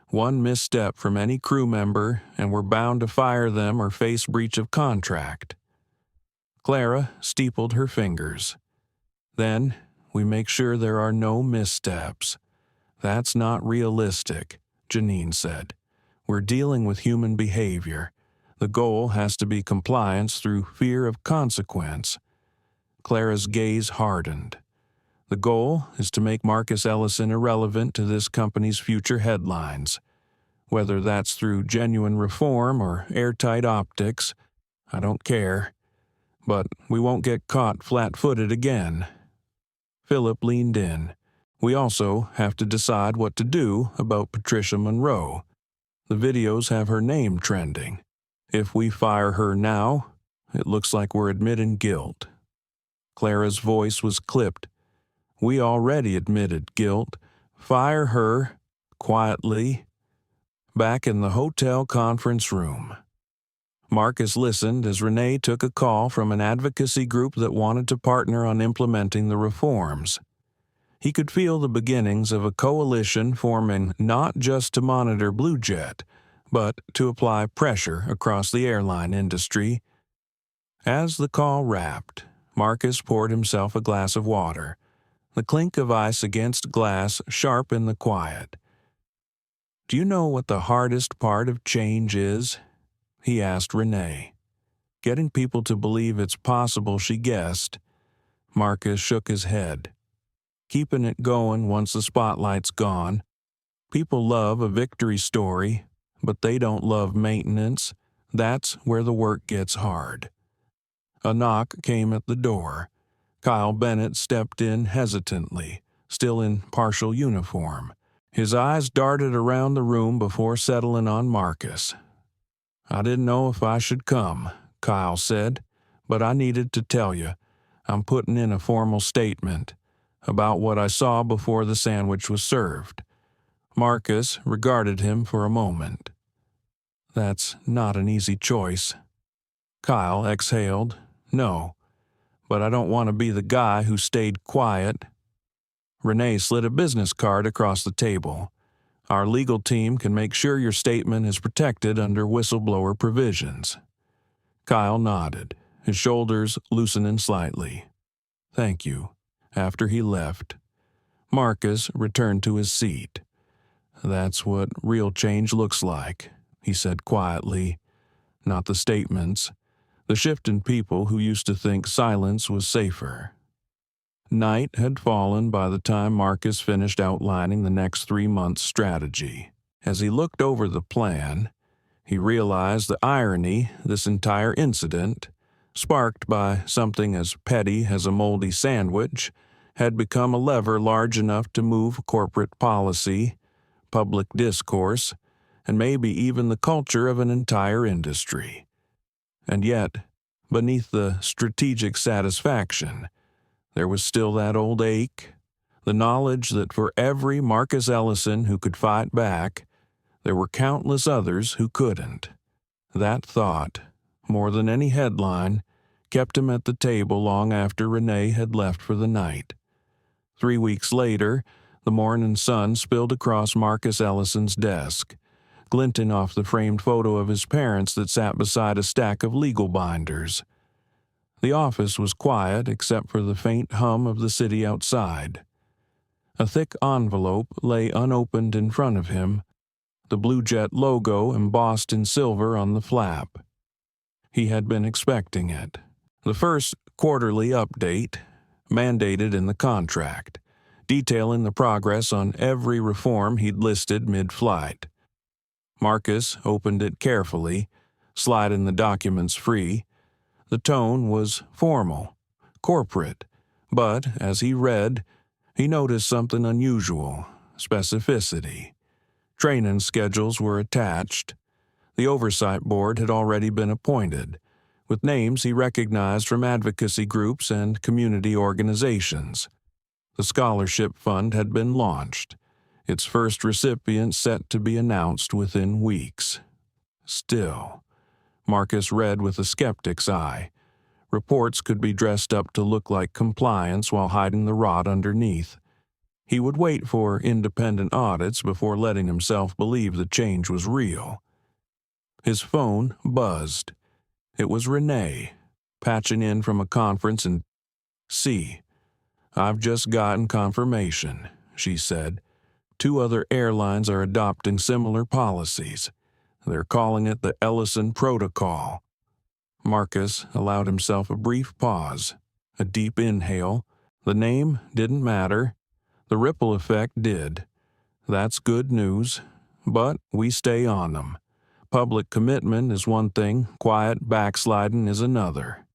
One misstep from any crew member, and we're bound to fire them or face breach of contract." Clara steepled her fingers. "Then we make sure there are no missteps." "That's not realistic," Janine said. "We're dealing with human behavior. The goal has to be compliance through fear of consequence." Clara's gaze hardened. "The goal is to make Marcus Ellison irrelevant to this company's future headlines. Whether that's through genuine reform or airtight optics, I don't care. But we won't get caught flat-footed again." Philip leaned in. "We also have to decide what to do about Patricia Monroe. The videos have her name trending. If we fire her now, it looks like we're admitting guilt." Clara's voice was clipped. "We already admitted guilt. Fire her, quietly." Back in the hotel conference room, Marcus listened as Renee took a call from an advocacy group that wanted to partner on implementing the reforms. He could feel the beginnings of a coalition forming not just to monitor Blue Jet, but to apply pressure across the airline industry. As the call wrapped, Marcus poured himself a glass of water, the clink of ice against glass sharp in the quiet. "Do you know what the hardest part of change is?" he asked Renee. "Getting people to believe it's possible," she guessed. Marcus shook his head. "Keeping it going once the spotlight's gone. People love a victory story, but they don't love maintenance. That's where the work gets hard." A knock came at the door. Kyle Bennett stepped in hesitantly, still in partial uniform. His eyes darted around the room before settling on Marcus. "I didn't know if I should come," Kyle said, "but I needed to tell you. I'm putting in a formal statement about what I saw before the sandwich was served." Marcus regarded him for a moment. "That's not an easy choice." Kyle exhaled. "No, but I don't want to be the guy who stayed quiet." Renee slid a business card across the table. "Our legal team can make sure your statement is protected under whistleblower provisions." Kyle nodded, his shoulders loosening slightly. "Thank you." After he left, Marcus returned to his seat. "That's what real change looks like," he said quietly. "Not the statements. The shift in people who used to think silence was safer." Night had fallen by the time Marcus finished outlining the next 3 months' strategy. As he looked over the plan, he realized the irony this entire incident, sparked by something as petty as a moldy sandwich, had become a lever large enough to move corporate policy, public discourse, and maybe even the culture of an entire industry. And yet, beneath the strategic satisfaction, there was still that old ache, the knowledge that for every Marcus Ellison who could fight back, there were countless others who couldn't. That thought, more than any headline, kept him at the table long after Renee had left for the night. 3 weeks later, the morning sun spilled across Marcus Ellison's desk, glinting off the framed photo of his parents that sat beside a stack of legal binders. The office was quiet except for the faint hum of the city outside. A thick envelope lay unopened in front of him, the Blue Jet logo embossed in silver on the flap. He had been expecting it. The first quarterly update, mandated in the contract, detailing the progress on every reform he'd listed mid-flight. Marcus opened it carefully, sliding the documents free. The tone was formal, corporate, but as he read, he noticed something unusual: specificity. Training schedules were attached. The oversight board had already been appointed, with names he recognized from advocacy groups and community organizations. The scholarship fund had been launched, its first recipient set to be announced within weeks. Still, Marcus read with a skeptic's eye. Reports could be dressed up to look like compliance while hiding the rot underneath. He would wait for independent audits before letting himself believe the change was real. His phone buzzed. It was Renee, patching in from a conference in D.C. "I've just gotten confirmation," she said. "2 other airlines are adopting similar policies. They're calling it the Ellison Protocol." Marcus allowed himself a brief pause, a deep inhale. The name didn't matter. The ripple effect did. That's good news, but we stay on them. Public commitment is one thing, quiet backsliding is another.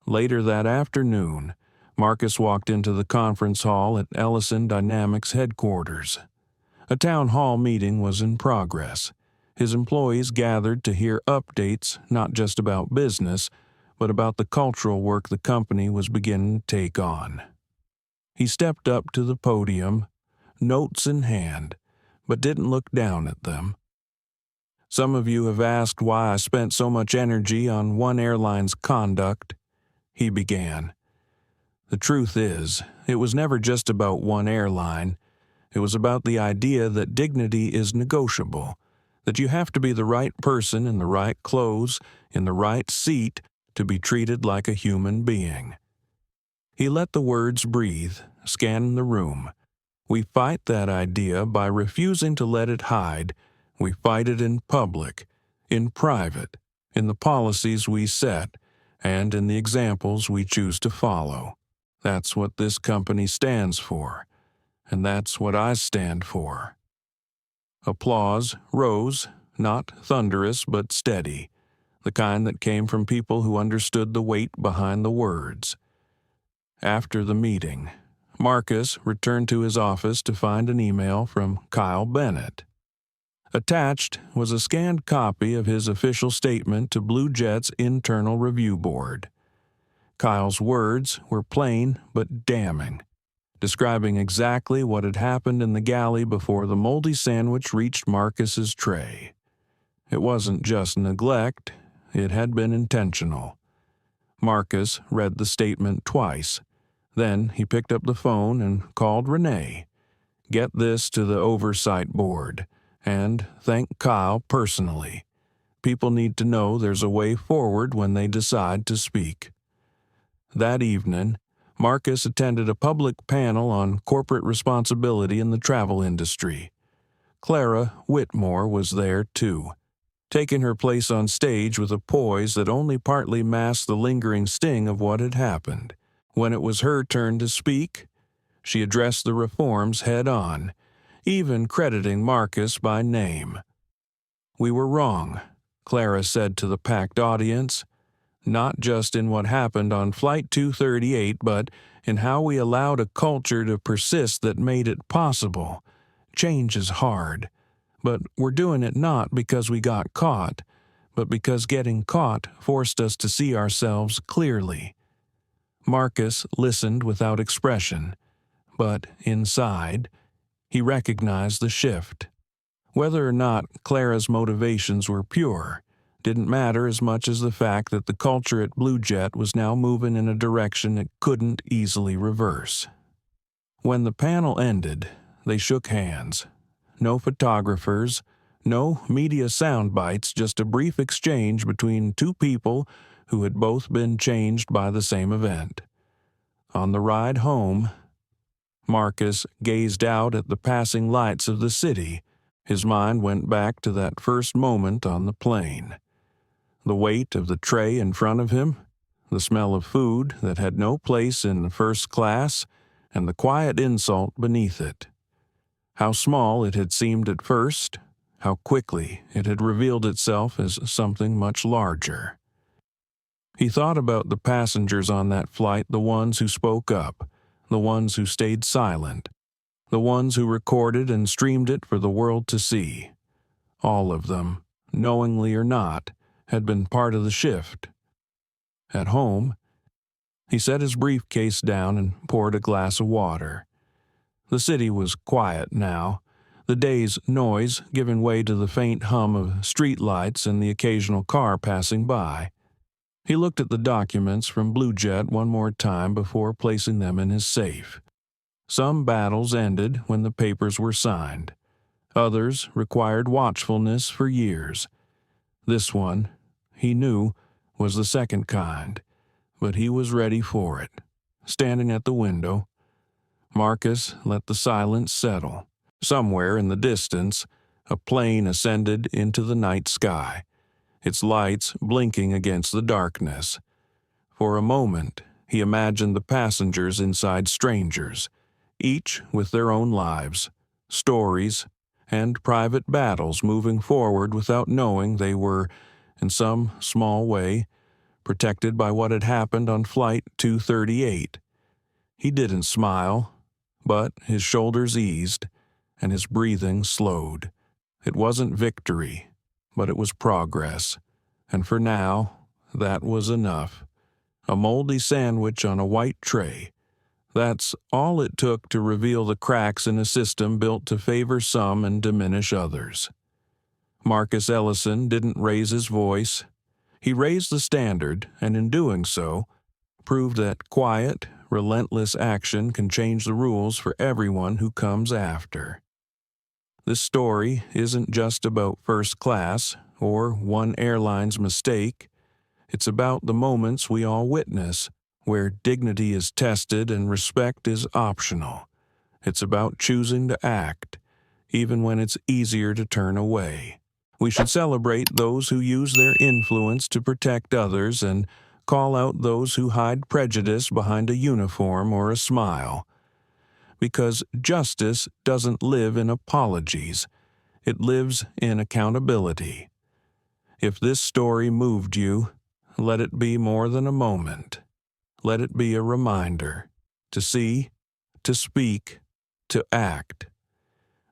Later that afternoon, Marcus walked into the conference hall at Ellison Dynamics headquarters. A town hall meeting was in progress. His employees gathered to hear updates not just about business, but about the cultural work the company was beginning to take on. He stepped up to the podium, notes in hand, but didn't look down at them. "Some of you have asked why I spent so much energy on one airline's conduct," he began. "The truth is, it was never just about one airline. It was about the idea that dignity is negotiable, that you have to be the right person in the right clothes, in the right seat, to be treated like a human being." He let the words breathe, scanning the room. "We fight that idea by refusing to let it hide. We fight it in public, in private, in the policies we set, and in the examples we choose to follow. That's what this company stands for, and that's what I stand for." Applause rose, not thunderous but steady, the kind that came from people who understood the weight behind the words. After the meeting, Marcus returned to his office to find an email from Kyle Bennett. Attached was a scanned copy of his official statement to Blue Jet's internal review board. Kyle's words were plain but damning, describing exactly what had happened in the galley before the moldy sandwich reached Marcus's tray. It wasn't just neglect, it had been intentional. Marcus read the statement twice, Then he picked up the phone and called Renee. Get this to the oversight board, and thank Kyle personally. People need to know there's a way forward when they decide to speak. That evening, Marcus attended a public panel on corporate responsibility in the travel industry. Clara Whitmore was there too, taking her place on stage with a poise that only partly masked the lingering sting of what had happened. When it was her turn to speak, she addressed the reforms head-on, even crediting Marcus by name. "We were wrong," Clara said to the packed audience, "not just in what happened on Flight 238, but in how we allowed a culture to persist that made it possible. Change is hard, but we're doing it not because we got caught, but because getting caught forced us to see ourselves clearly." Marcus listened without expression, but inside, he recognized the shift. Whether or not Clara's motivations were pure didn't matter as much as the fact that the culture at Blue Jet was now moving in a direction it couldn't easily reverse. When the panel ended, they shook hands. No photographers, no media sound bites, just a brief exchange between two people who had both been changed by the same event. On the ride home, Marcus gazed out at the passing lights of the city. His mind went back to that first moment on the plane. The weight of the tray in front of him, the smell of food that had no place in first class, and the quiet insult beneath it. How small it had seemed at first, how quickly it had revealed itself as something much larger. He thought about the passengers on that flight, the ones who spoke up, the ones who stayed silent, the ones who recorded and streamed it for the world to see. All of them, knowingly or not, had been part of the shift. At home, he set his briefcase down and poured a glass of water. The city was quiet now, the day's noise giving way to the faint hum of streetlights and the occasional car passing by. He looked at the documents from Blue Jet one more time before placing them in his safe. Some battles ended when the papers were signed. Others required watchfulness for years. This one, he knew, was the second kind, but he was ready for it. Standing at the window, Marcus let the silence settle. Somewhere in the distance, a plane ascended into the night sky, its lights blinking against the darkness. For a moment, he imagined the passengers inside strangers, each with their own lives, stories, and private battles moving forward without knowing they were, in some small way, protected by what had happened on Flight 238. He didn't smile, but his shoulders eased, and his breathing slowed. It wasn't victory, but it was progress, and for now, that was enough. A moldy sandwich on a white tray. That's all it took to reveal the cracks in a system built to favor some and diminish others. Marcus Ellison didn't raise his voice. He raised the standard, and in doing so, proved that quiet, relentless action can change the rules for everyone who comes after. This story isn't just about first class or one airline's mistake. It's about the moments we all witness, where dignity is tested and respect is optional. It's about choosing to act, even when it's easier to turn away. We should celebrate those who use their influence to protect others and call out those who hide prejudice behind a uniform or a smile. Because justice doesn't live in apologies. It lives in accountability. If this story moved you, let it be more than a moment. Let it be a reminder to see, to speak, to act.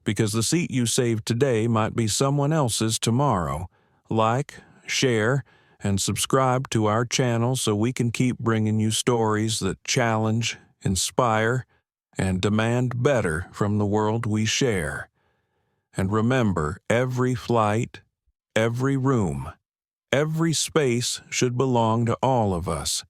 Because the seat you saved today might be someone else's tomorrow. Like, share, and subscribe to our channel so we can keep bringing you stories that challenge, inspire, and demand better from the world we share. And remember, every flight, every room, every space should belong to all of us.